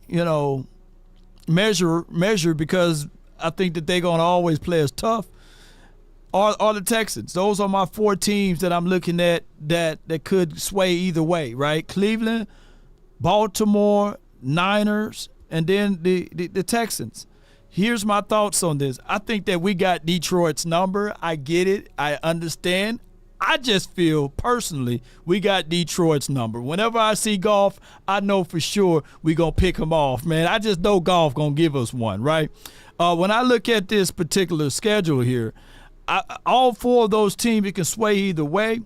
Speaker 1: measure because I think that they're going to always play us tough, are the Texans. Those are my 4 teams that I'm looking at that could sway either way, right? Cleveland, Baltimore, Niners, and then the Texans. Here's my thoughts on this. I think that we got Detroit's number. I get it. I understand. I just feel personally we got Detroit's number. Whenever I see golf, I know for sure we're going to pick them off, man. I just know golf going to give us one, right? When I look at this particular schedule here, all 4 of those teams, it can sway either way.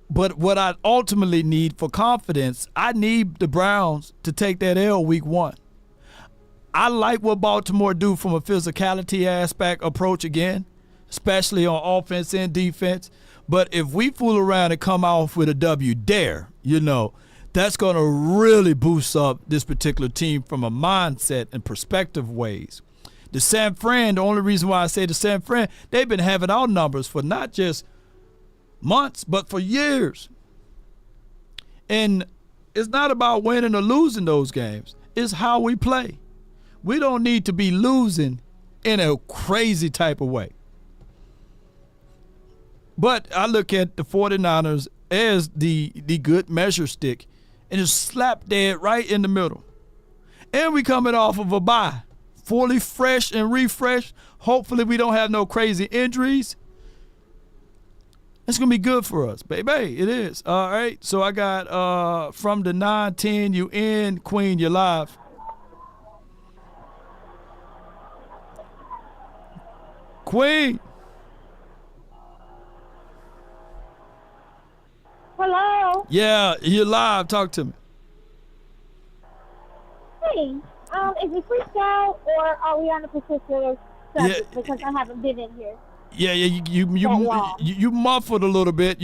Speaker 1: But what I ultimately need for confidence, I need the Browns to take that L week 1. I like what Baltimore do from a physicality aspect approach again, especially on offense and defense. But if we fool around and come off with a W there, that's going to really boost up this particular team from a mindset and perspective ways. The San Fran, the only reason why I say the San Fran, they've been having our numbers for not just months, but for years. And it's not about winning or losing those games. It's how we play. We don't need to be losing in a crazy type of way. But I look at the 49ers as the good measure stick, and it's slap dead right in the middle. And we coming off of a bye, fully fresh and refreshed. Hopefully we don't have no crazy injuries. It's going to be good for us, baby. It is. All right. So I got from the 9-10, you in, Queen, you're live. Queen.
Speaker 15: Hello.
Speaker 1: Yeah, you're live. Talk to me.
Speaker 15: Hey, is it freestyle or are we on a particular subject?
Speaker 1: Yeah.
Speaker 15: Because I haven't been in here.
Speaker 1: Yeah, you muffled a little bit.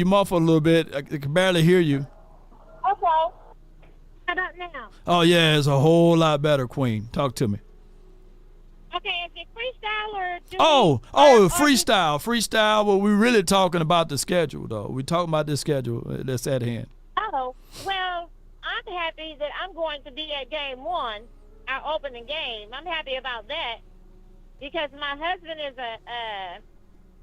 Speaker 1: I can barely hear you.
Speaker 15: Okay. How about now?
Speaker 1: Oh, yeah, it's a whole lot better, Queen. Talk to me.
Speaker 15: Okay, is it freestyle or
Speaker 1: freestyle. Freestyle, well, we're really talking about the schedule, though. We're talking about the schedule that's at hand.
Speaker 15: Oh, well, I'm happy that I'm going to be at game 1, our opening game. I'm happy about that because my husband is a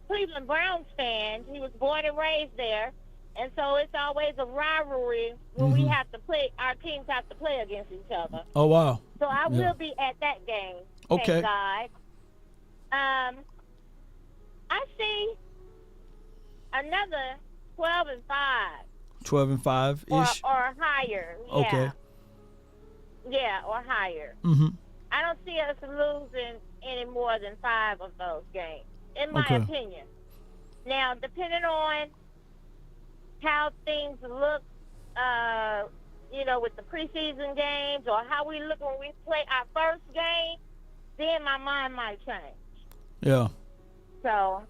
Speaker 15: Cleveland Browns fan. He was born and raised there. And so it's always a rivalry when we have to play, our teams have to play against each other.
Speaker 1: Oh, wow.
Speaker 15: So I will be at that game.
Speaker 1: Okay.
Speaker 15: Thank God. I see another 12-5.
Speaker 1: 12-5-ish?
Speaker 15: Or higher. Yeah.
Speaker 1: Okay.
Speaker 15: Yeah, or higher.
Speaker 1: Mm-hmm.
Speaker 15: I don't see us losing any more than 5 of those games, in my opinion. Now, depending on how things look, with the preseason games or how we look when we play our first game, then my mind might change.
Speaker 1: Yeah.
Speaker 15: So,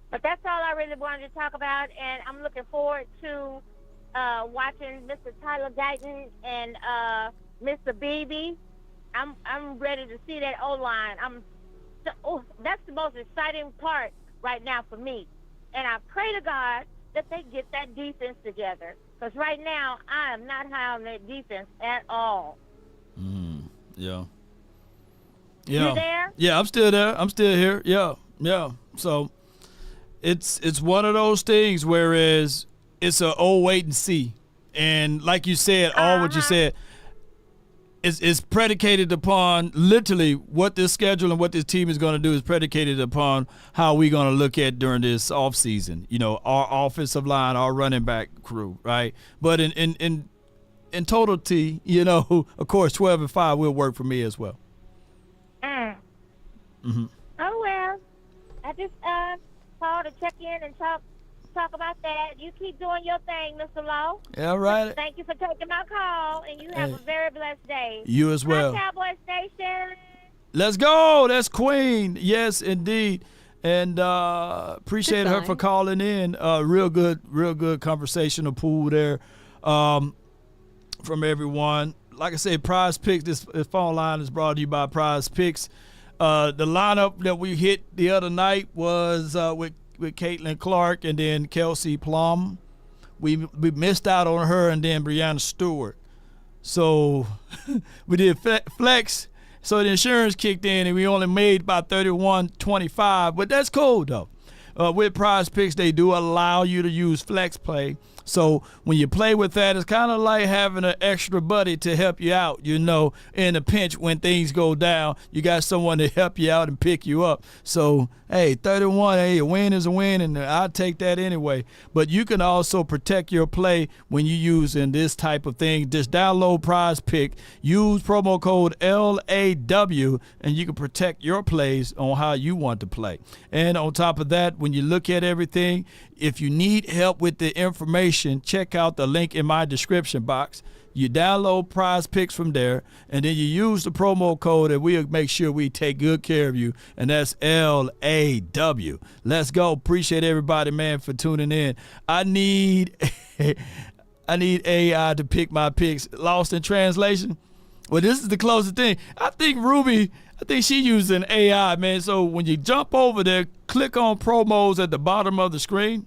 Speaker 15: but that's all I really wanted to talk about, and I'm looking forward to watching Mr. Tyler Guyton and Mr. Beebe. I'm ready to see that O-line. That's the most exciting part right now for me. And I pray to God that they get that defense together. Because right now, I am not high on that defense at all.
Speaker 1: Yeah.
Speaker 15: You there?
Speaker 1: Yeah, I'm still there. I'm still here. Yeah. So it's one of those things whereas it's a wait and see. And like you said, all what you said is predicated upon literally what this schedule and what this team is going to do is predicated upon how we're going to look at during this offseason. Our offensive line, our running back crew, right? But in totality, of course, 12-5 will work for me as well.
Speaker 15: Oh, well, I just called to check in and talk talk about that. You keep doing your thing, Mr. Lowe.
Speaker 1: All right.
Speaker 15: Thank you for taking my call, and you have a very blessed day.
Speaker 1: You as well.
Speaker 15: Hi, Cowboy Station.
Speaker 1: Let's go. That's Queen. Yes, indeed. And appreciate her for calling in. Real good conversational pool there from everyone. Like I said, Prize Picks, this phone line is brought to you by Prize Picks. The lineup that we hit the other night was with Caitlin Clark and then Kelsey Plum. We missed out on her and then Brianna Stewart. So we did flex. So the insurance kicked in and we only made about $31.25, but that's cool though. With Prize Picks, they do allow you to use flex play. So when you play with that, it's kind of like having an extra buddy to help you out, in a pinch when things go down. You got someone to help you out and pick you up. So, hey, 31, hey, a win is a win, and I'll take that anyway. But you can also protect your play when you're using this type of thing. Just download Prize Pick, use promo code LAW, and you can protect your plays on how you want to play. And on top of that, when you look at everything, if you need help with the information, check out the link in my description box. You download Prize Picks from there, and then you use the promo code, and we'll make sure we take good care of you, and that's LAW. Let's go. Appreciate everybody, man, for tuning in. I need AI to pick my picks. Lost in translation? Well, this is the closest thing. I think she using AI, man. So when you jump over there, click on promos at the bottom of the screen,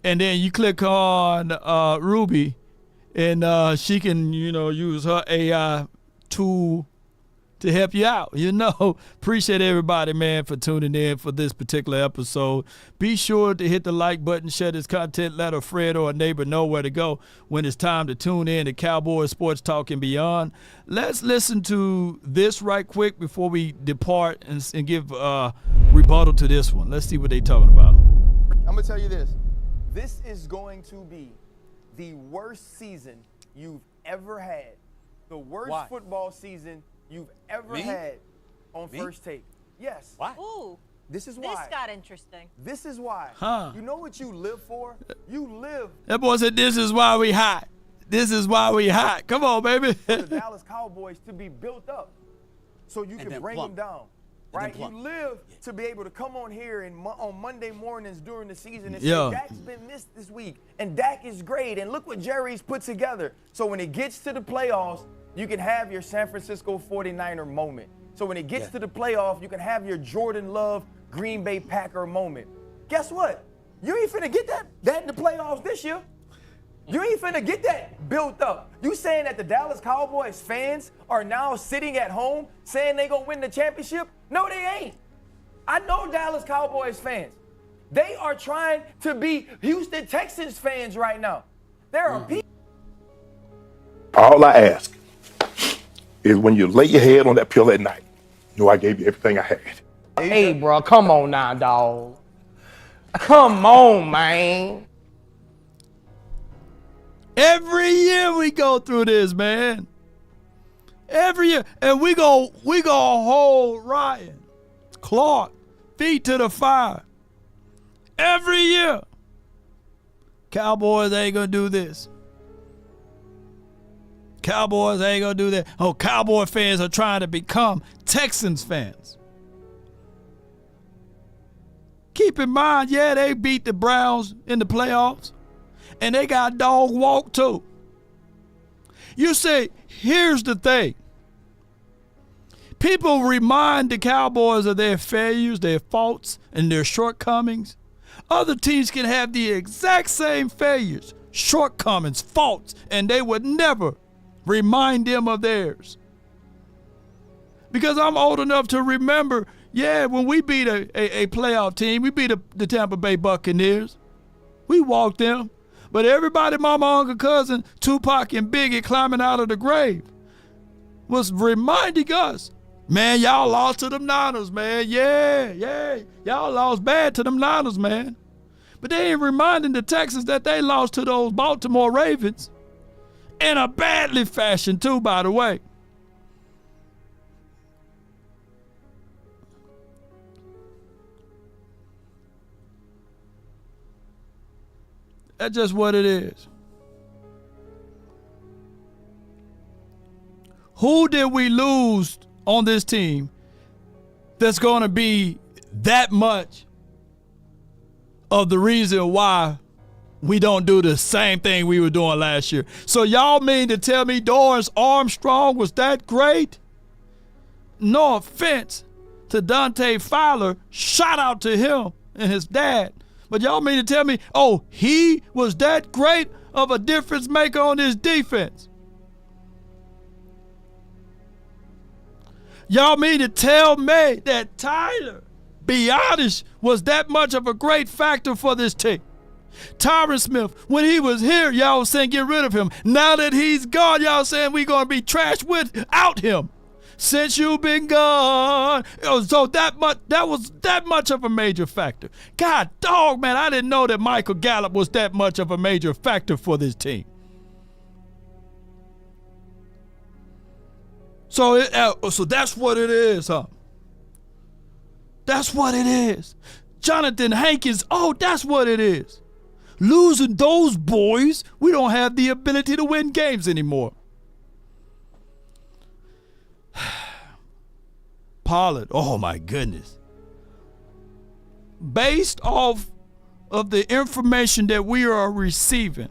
Speaker 1: and then you click on Ruby, and she can, use her AI tool to help you out. Appreciate everybody, man, for tuning in for this particular episode. Be sure to hit the like button, share this content, let a friend or a neighbor know where to go when it's time to tune in to Cowboys Sports Talk and Beyond. Let's listen to this right quick before we depart and give rebuttal to this one. Let's see what they're talking about.
Speaker 16: I'm going to tell you this. This is going to be the worst season you've ever had. The worst football season you've ever had on First Take. Yes.
Speaker 17: Why? Ooh.
Speaker 16: This is why.
Speaker 17: This got interesting.
Speaker 16: This is why.
Speaker 1: Huh.
Speaker 16: You know what you live for? You live.
Speaker 1: That boy said, this is why we hot. This is why we hot. Come on, baby.
Speaker 16: For the Dallas Cowboys to be built up so you can bring them down. Right? You live to be able to come on here and on Monday mornings during the season and say, Dak's been missed this week, and Dak is great, and look what Jerry's put together. So when it gets to the playoffs, you can have your San Francisco 49er moment. So when it gets to the playoff, you can have your Jordan Love Green Bay Packer moment. Guess what? You ain't finna get that in the playoffs this year. You ain't finna get that built up. You saying that the Dallas Cowboys fans are now sitting at home saying they gonna win the championship? No, they ain't. I know Dallas Cowboys fans. They are trying to be Houston Texans fans right now. There are people.
Speaker 18: All I ask is when you lay your head on that pillow at night, I gave you everything I had.
Speaker 19: Hey, bro, come on now, dog. Come on, man.
Speaker 1: Every year we go through this, man. Every year. And we go hold Ryan Clark feet to the fire. Every year. Cowboys ain't gonna do this. Cowboys ain't gonna do that. Oh, Cowboy fans are trying to become Texans fans. Keep in mind, they beat the Browns in the playoffs. And they got dog walk too. You see, here's the thing. People remind the Cowboys of their failures, their faults, and their shortcomings. Other teams can have the exact same failures, shortcomings, faults, and they would never remind them of theirs. Because I'm old enough to remember, when we beat a playoff team, we beat the Tampa Bay Buccaneers. We walked them. But everybody, mama, uncle, cousin, Tupac, and Biggie climbing out of the grave was reminding us, man, y'all lost to them Niners, man. Yeah. Y'all lost bad to them Niners, man. But they ain't reminding the Texans that they lost to those Baltimore Ravens in a badly fashion, too, by the way. That's just what it is. Who did we lose on this team that's going to be that much of the reason why we don't do the same thing we were doing last year? So y'all mean to tell me Dorrance Armstrong was that great? No offense to Dante Fowler. Shout out to him and his dad. But y'all mean to tell me, oh, he was that great of a difference maker on this defense? Y'all mean to tell me that Tyler Biadasz was that much of a great factor for this team? Tyron Smith, when he was here, y'all was saying get rid of him. Now that he's gone, y'all saying we're going to be trashed without him. Since you've been gone. So that was that much of a major factor. God dog, man, I didn't know that Michael Gallup was that much of a major factor for this team. So that's what it is, huh? That's what it is. Jonathan Hankins, oh, that's what it is. Losing those boys, we don't have the ability to win games anymore. Pollard, oh my goodness. Based off of the information that we are receiving,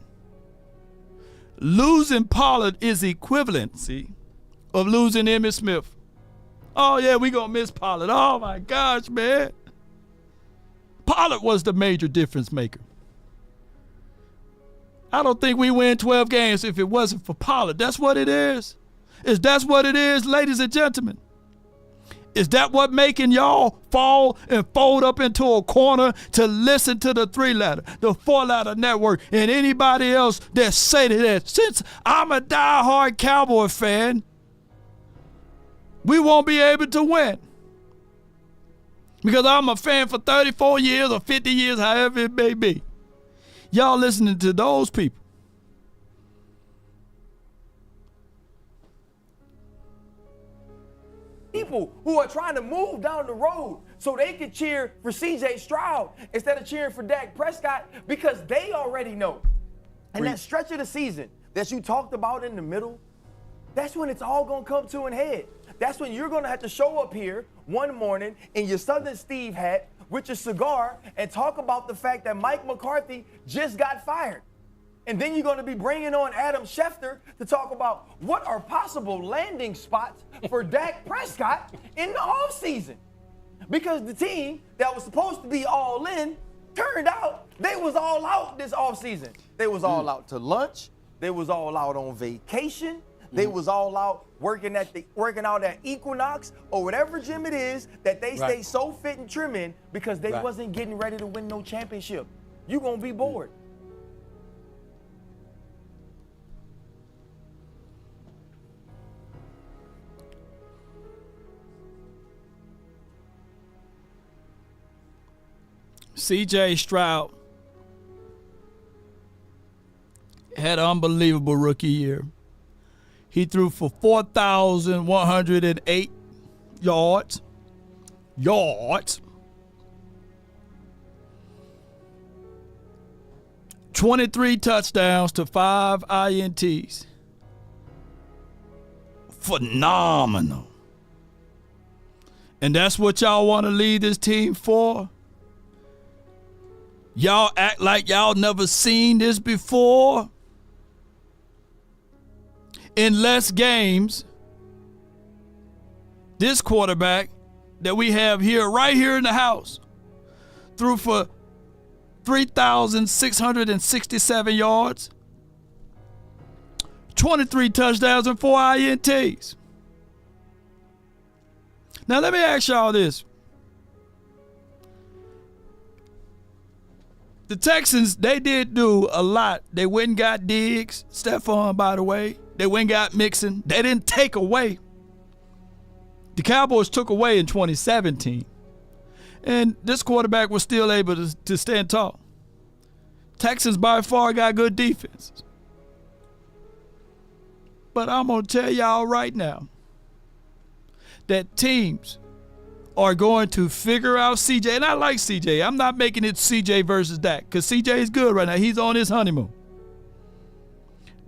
Speaker 1: losing Pollard is equivalency of losing Emmitt Smith. Oh yeah, we gonna miss Pollard. Oh my gosh, man. Pollard was the major difference maker. I don't think we win 12 games if it wasn't for Pollard. That's what it is. That's what it is, ladies and gentlemen. Is that what making y'all fall and fold up into a corner to listen to the 3-letter, the 4-letter network, and anybody else that say that? Since I'm a diehard Cowboy fan, we won't be able to win. Because I'm a fan for 34 years or 50 years, however it may be. Y'all listening to those people.
Speaker 16: People who are trying to move down the road so they can cheer for C.J. Stroud instead of cheering for Dak Prescott because they already know. And that stretch of the season that you talked about in the middle, that's when it's all going to come to an head. That's when you're going to have to show up here one morning in your Southern Steve hat with your cigar and talk about the fact that Mike McCarthy just got fired. And then you're going to be bringing on Adam Schefter to talk about what are possible landing spots for Dak Prescott in the offseason. Because the team that was supposed to be all in turned out they was all out this offseason. They was all out to lunch. They was all out on vacation. They was all out working out at Equinox or whatever gym it is that they stay so fit and trim in because they wasn't getting ready to win no championship. You're going to be bored.
Speaker 1: C.J. Stroud had an unbelievable rookie year. He threw for 4,108 yards. 23 touchdowns to 5 INTs. Phenomenal. And that's what y'all want to lead this team for? Y'all act like y'all never seen this before? In less games, this quarterback that we have here, right here in the house, threw for 3,667 yards, 23 touchdowns, and 4 INTs. Now, let me ask y'all this. The Texans, they did do a lot. They went and got Diggs, Stephon, by the way. They went and got Mixon. They didn't take away. The Cowboys took away in 2017. And this quarterback was still able to stand tall. Texans by far got good defenses. But I'm going to tell y'all right now that teams are going to figure out CJ. And I like CJ. I'm not making it CJ versus Dak because CJ is good right now. He's on his honeymoon.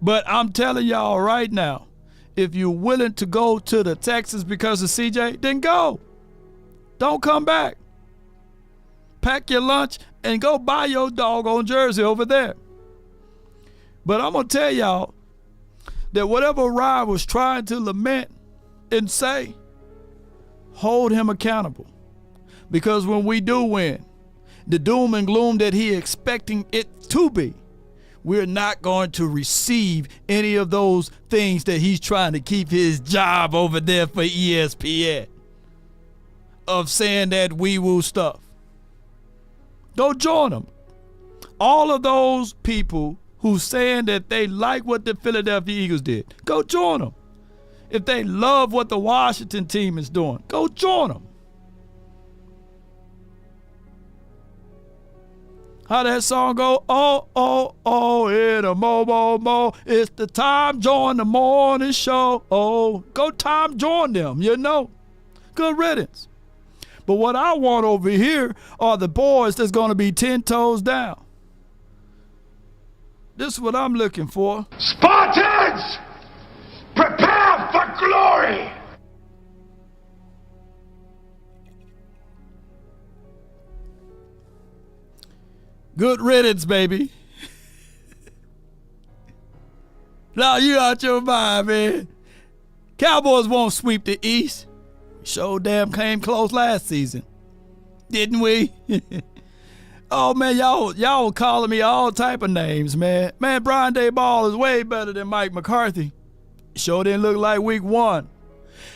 Speaker 1: But I'm telling y'all right now, if you're willing to go to the Texans because of CJ, then go. Don't come back. Pack your lunch and go buy your doggone jersey over there. But I'm going to tell y'all that whatever Ryan was trying to lament and say, hold him accountable. Because when we do win, the doom and gloom that he expecting it to be, we're not going to receive any of those things that he's trying to keep his job over there for ESPN of saying that wee-woo stuff. Go join them. All of those people who's saying that they like what the Philadelphia Eagles did, go join them. If they love what the Washington team is doing, go join them. How that song go? Oh, oh, oh, in a mo. It's the time, join the morning show. Oh, go time, join them, you know. Good riddance. But what I want over here are the boys that's going to be 10 toes down. This is what I'm looking for.
Speaker 2: Spartans, prepare for glory!
Speaker 1: Good riddance, baby. Now you out your mind, man. Cowboys won't sweep the East. Sure damn came close last season. Didn't we? Oh, man, y'all calling me all type of names, man. Man, Brian Daboll is way better than Mike McCarthy. Sure didn't look like week one.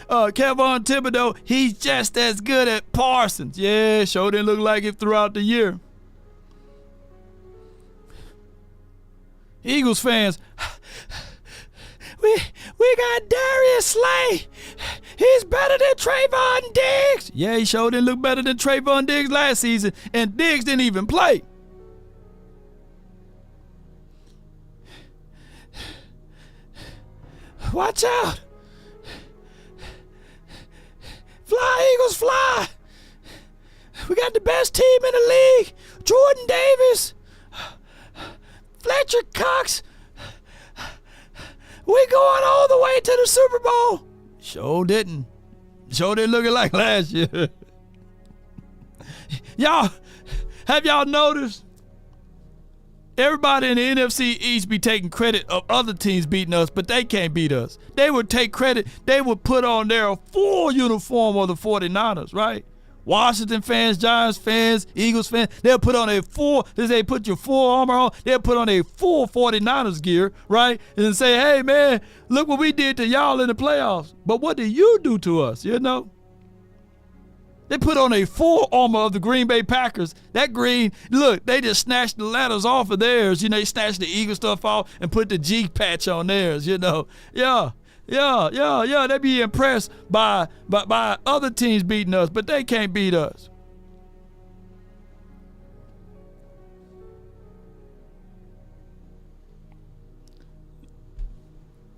Speaker 1: Kevin Thibodeau, he's just as good at Parsons. Yeah, sure didn't look like it throughout the year. Eagles fans, we got Darius Slay. He's better than Trayvon Diggs. Yeah, he sure didn't look better than Trayvon Diggs last season, and Diggs didn't even play. Watch out. Fly, Eagles, fly. We got the best team in the league. Jordan Davis, Fletcher Cox. We going all the way to the Super Bowl. Sure didn't look like last year. Have y'all noticed? Everybody in the NFC East be taking credit of other teams beating us, but they can't beat us. They would take credit. They would put on their full uniform of the 49ers, right? Washington fans, Giants fans, Eagles fans, they'll put on a full, they put your full armor on, they'll put on a full 49ers gear, right? And then say, hey, man, look what we did to y'all in the playoffs. But what did you do to us, you know? They put on a full armor of the Green Bay Packers. That green, look, they just snatched the letters off of theirs. You know, they snatched the Eagle stuff off and put the G patch on theirs, you know. Yeah. They be impressed by other teams beating us, but they can't beat us.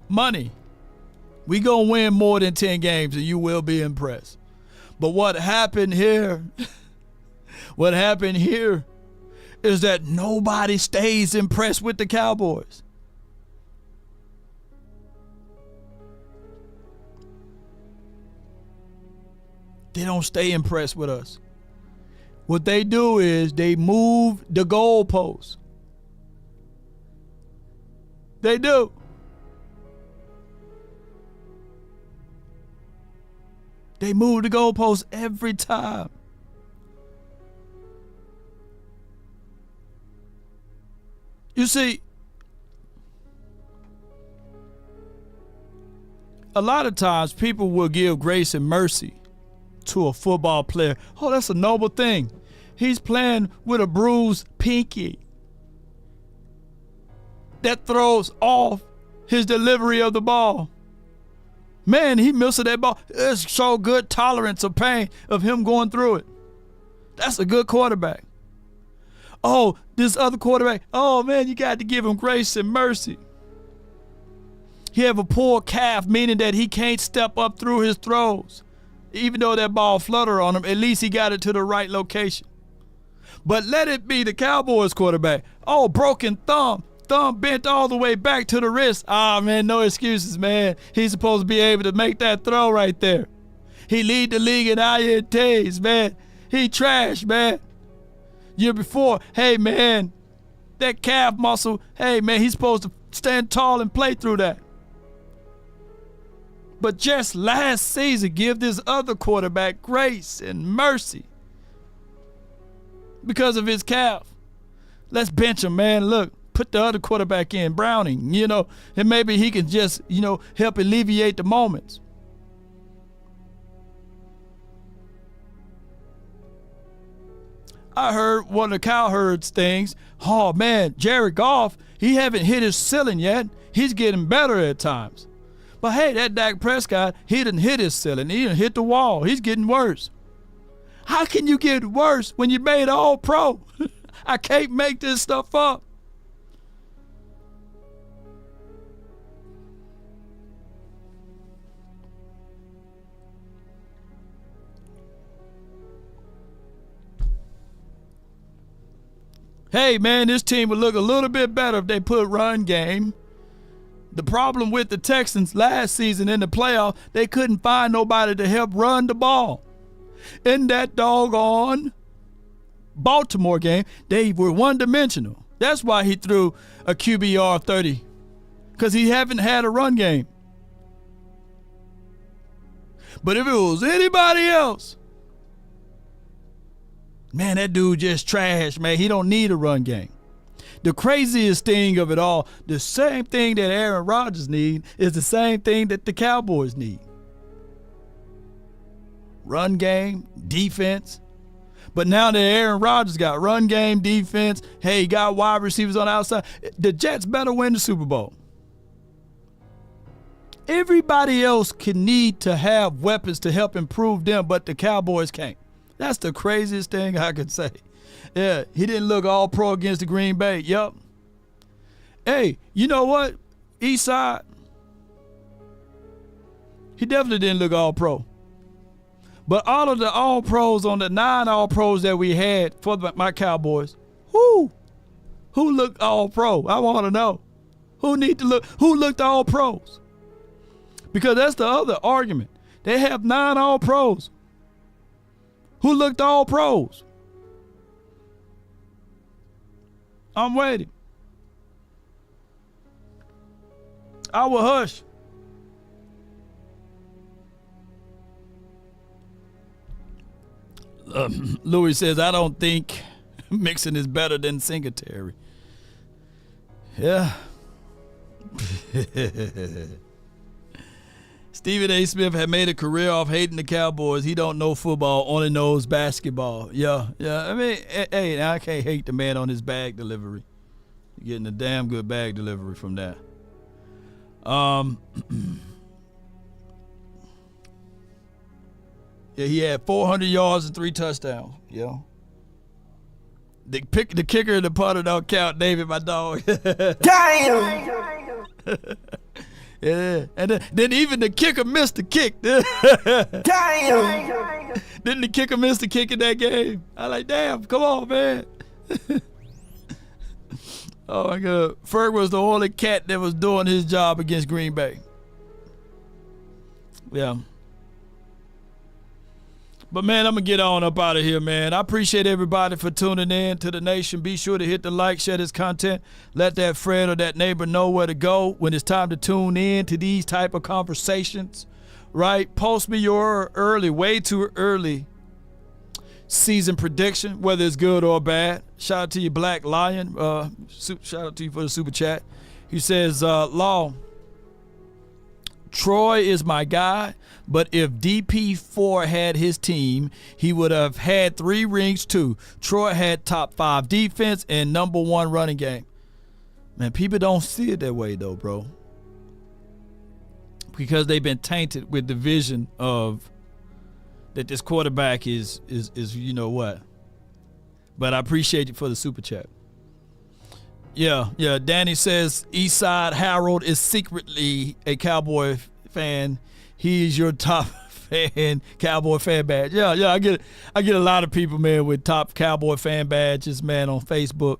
Speaker 1: Money. We gonna win more than 10 games and you will be impressed. But what happened here is that nobody stays impressed with the Cowboys. They don't stay impressed with us. What they do is they move the goalposts. They do. They move the goalposts every time. You see, a lot of times people will give grace and mercy to a football player. Oh, that's a noble thing. He's playing with a bruised pinky. That throws off his delivery of the ball. Man, he missed that ball. It's so good tolerance of pain of him going through it. That's a good quarterback. Oh, this other quarterback, oh man, you got to give him grace and mercy. He have a poor calf, meaning that he can't step up through his throws. Even though that ball fluttered on him, at least he got it to the right location. But let it be the Cowboys quarterback. Oh, broken thumb. Thumb bent all the way back to the wrist. Ah, man, no excuses, man. He's supposed to be able to make that throw right there. He lead the league in INTs, man. He trash, man. Year before, hey, man, that calf muscle, hey, man, he's supposed to stand tall and play through that. But just last season, give this other quarterback grace and mercy because of his calf. Let's bench him, man. Look, put the other quarterback in, Browning, and maybe he can just, help alleviate the moments. I heard one of the Cowherds things. Oh, man, Jared Goff, he haven't hit his ceiling yet. He's getting better at times. But, hey, that Dak Prescott, he didn't hit his ceiling. He didn't hit the wall. He's getting worse. How can you get worse when you made All-Pro? I can't make this stuff up. Hey, man, this team would look a little bit better if they put run game. The problem with the Texans last season in the playoff, they couldn't find nobody to help run the ball. In that doggone Baltimore game, they were one-dimensional. That's why he threw a QBR 30, because he haven't had a run game. But if it was anybody else, man, that dude just trash, man. He don't need a run game. The craziest thing of it all, the same thing that Aaron Rodgers needs is the same thing that the Cowboys need. Run game, defense. But now that Aaron Rodgers got run game, defense, hey, he got wide receivers on the outside, the Jets better win the Super Bowl. Everybody else can need to have weapons to help improve them, but the Cowboys can't. That's the craziest thing I could say. Yeah, he didn't look all pro against the Green Bay. Yep. Hey, you know what? Eastside, he definitely didn't look all pro. But all of the all pros on the 9 all pros that we had for my Cowboys, who looked all pro? I want to know. Who looked all pros? Because that's the other argument. They have 9 all pros. Who looked all pros? I'm waiting. I will hush. Louis says, I don't think Mixon is better than Singletary. Yeah. Stephen A. Smith had made a career off hating the Cowboys. He don't know football, only knows basketball. Yeah. I mean, hey, I can't hate the man on his bag delivery. You're getting a damn good bag delivery from that. Yeah, he had 400 yards and 3 touchdowns. Yeah. The kicker and the punter don't count. David, my dog. Damn. Yeah, and then even the kicker missed the kick. Damn. Didn't the kicker miss the kick in that game? I like, damn, come on, man. Oh my God, Ferg was the only cat that was doing his job against Green Bay. Yeah. But, man, I'm going to get on up out of here, man. I appreciate everybody for tuning in to the nation. Be sure to hit the like, share this content. Let that friend or that neighbor know where to go when it's time to tune in to these type of conversations, right? Post me your way too early season prediction, whether it's good or bad. Shout out to you, Black Lion. Shout out to you for the super chat. He says, Law, Troy is my guy, but if DP4 had his team, he would have had 3 rings too. Troy had top 5 defense and number 1 running game. Man, people don't see it that way though, bro. Because they've been tainted with the vision of that this quarterback is you know what. But I appreciate you for the super chat. Yeah. Danny says Eastside Harold is secretly a Cowboy fan. He is your top Cowboy fan badge. Yeah, I get a lot of people, man, with top Cowboy fan badges, man, on Facebook.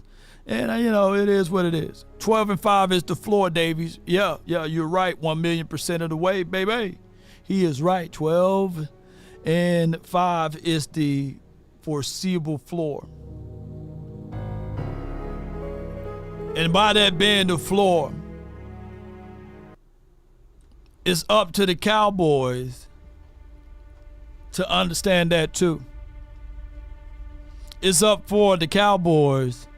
Speaker 1: And, it is what it is. 12-5 is the floor, Davies. Yeah, you're right. 1,000,000% of the way, baby. He is right. 12-5 is the foreseeable floor. And by that being the floor, it's up to the Cowboys to understand that too. It's up for the Cowboys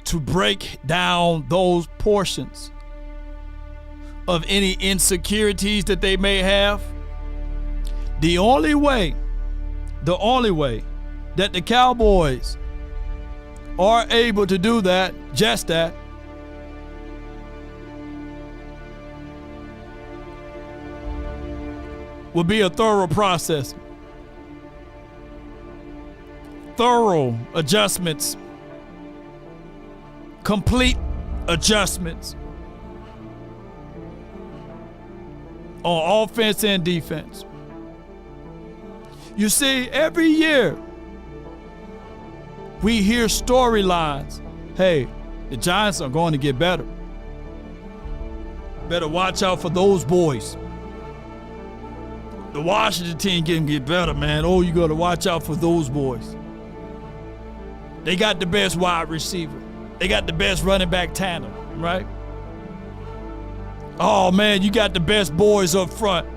Speaker 1: to break down those portions of any insecurities that they may have. The only way that the Cowboys are able to do that, just that, will be a thorough process. Thorough adjustments. Complete adjustments on offense and defense. You see, every year we hear storylines. Hey, the Giants are going to get better. Better watch out for those boys. The Washington team can get better, man. Oh, you got to watch out for those boys. They got the best wide receiver. They got the best running back tandem, right? Oh, man, you got the best boys up front.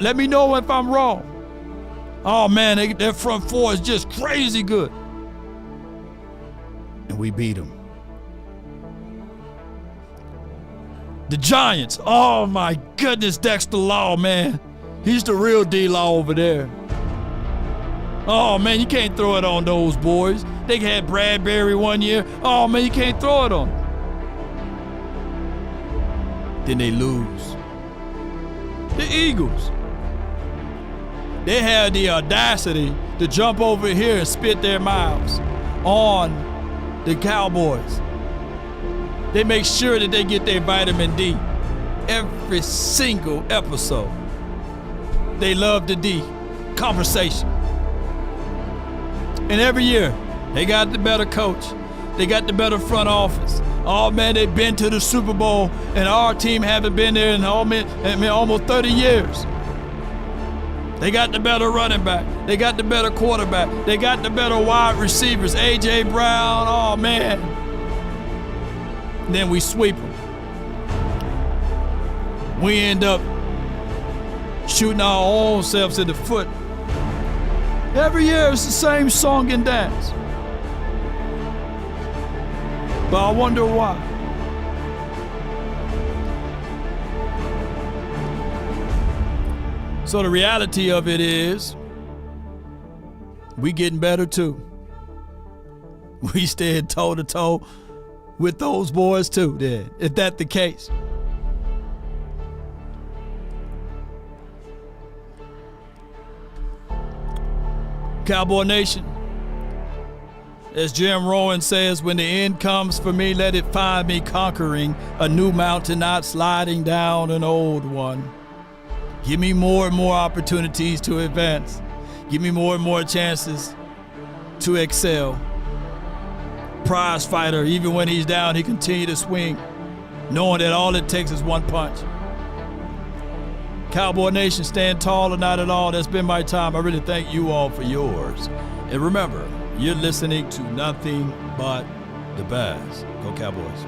Speaker 1: Let me know if I'm wrong. Oh, man, their front four is just crazy good. And we beat them. The Giants, oh, my goodness, Dexter Law, man. He's the real D-Law over there. Oh, man, you can't throw it on those boys. They had Bradbury one year. Oh, man, you can't throw it on them. Then they lose. The Eagles. They had the audacity to jump over here and spit their mouths on the Cowboys. They make sure that they get their vitamin D every single episode. They love the D conversation. And every year, they got the better coach. They got the better front office. Oh, man, they've been to the Super Bowl, and our team haven't been there in almost 30 years. They got the better running back. They got the better quarterback. They got the better wide receivers. A.J. Brown, oh, man. And then we sweep them. We end up shooting our own selves in the foot. Every year it's the same song and dance. But I wonder why. So the reality of it is, we getting better too. We stand toe to toe with those boys too, then, if that's the case. Cowboy Nation, as Jim Rowan says, when the end comes for me, let it find me conquering a new mountain, not sliding down an old one. Give me more and more opportunities to advance. Give me more and more chances to excel. Prize fighter, even when he's down, he continue to swing, knowing that all it takes is one punch. Cowboy Nation, stand tall or not at all. That's been my time. I really thank you all for yours. And remember, you're listening to nothing but the best. Go Cowboys.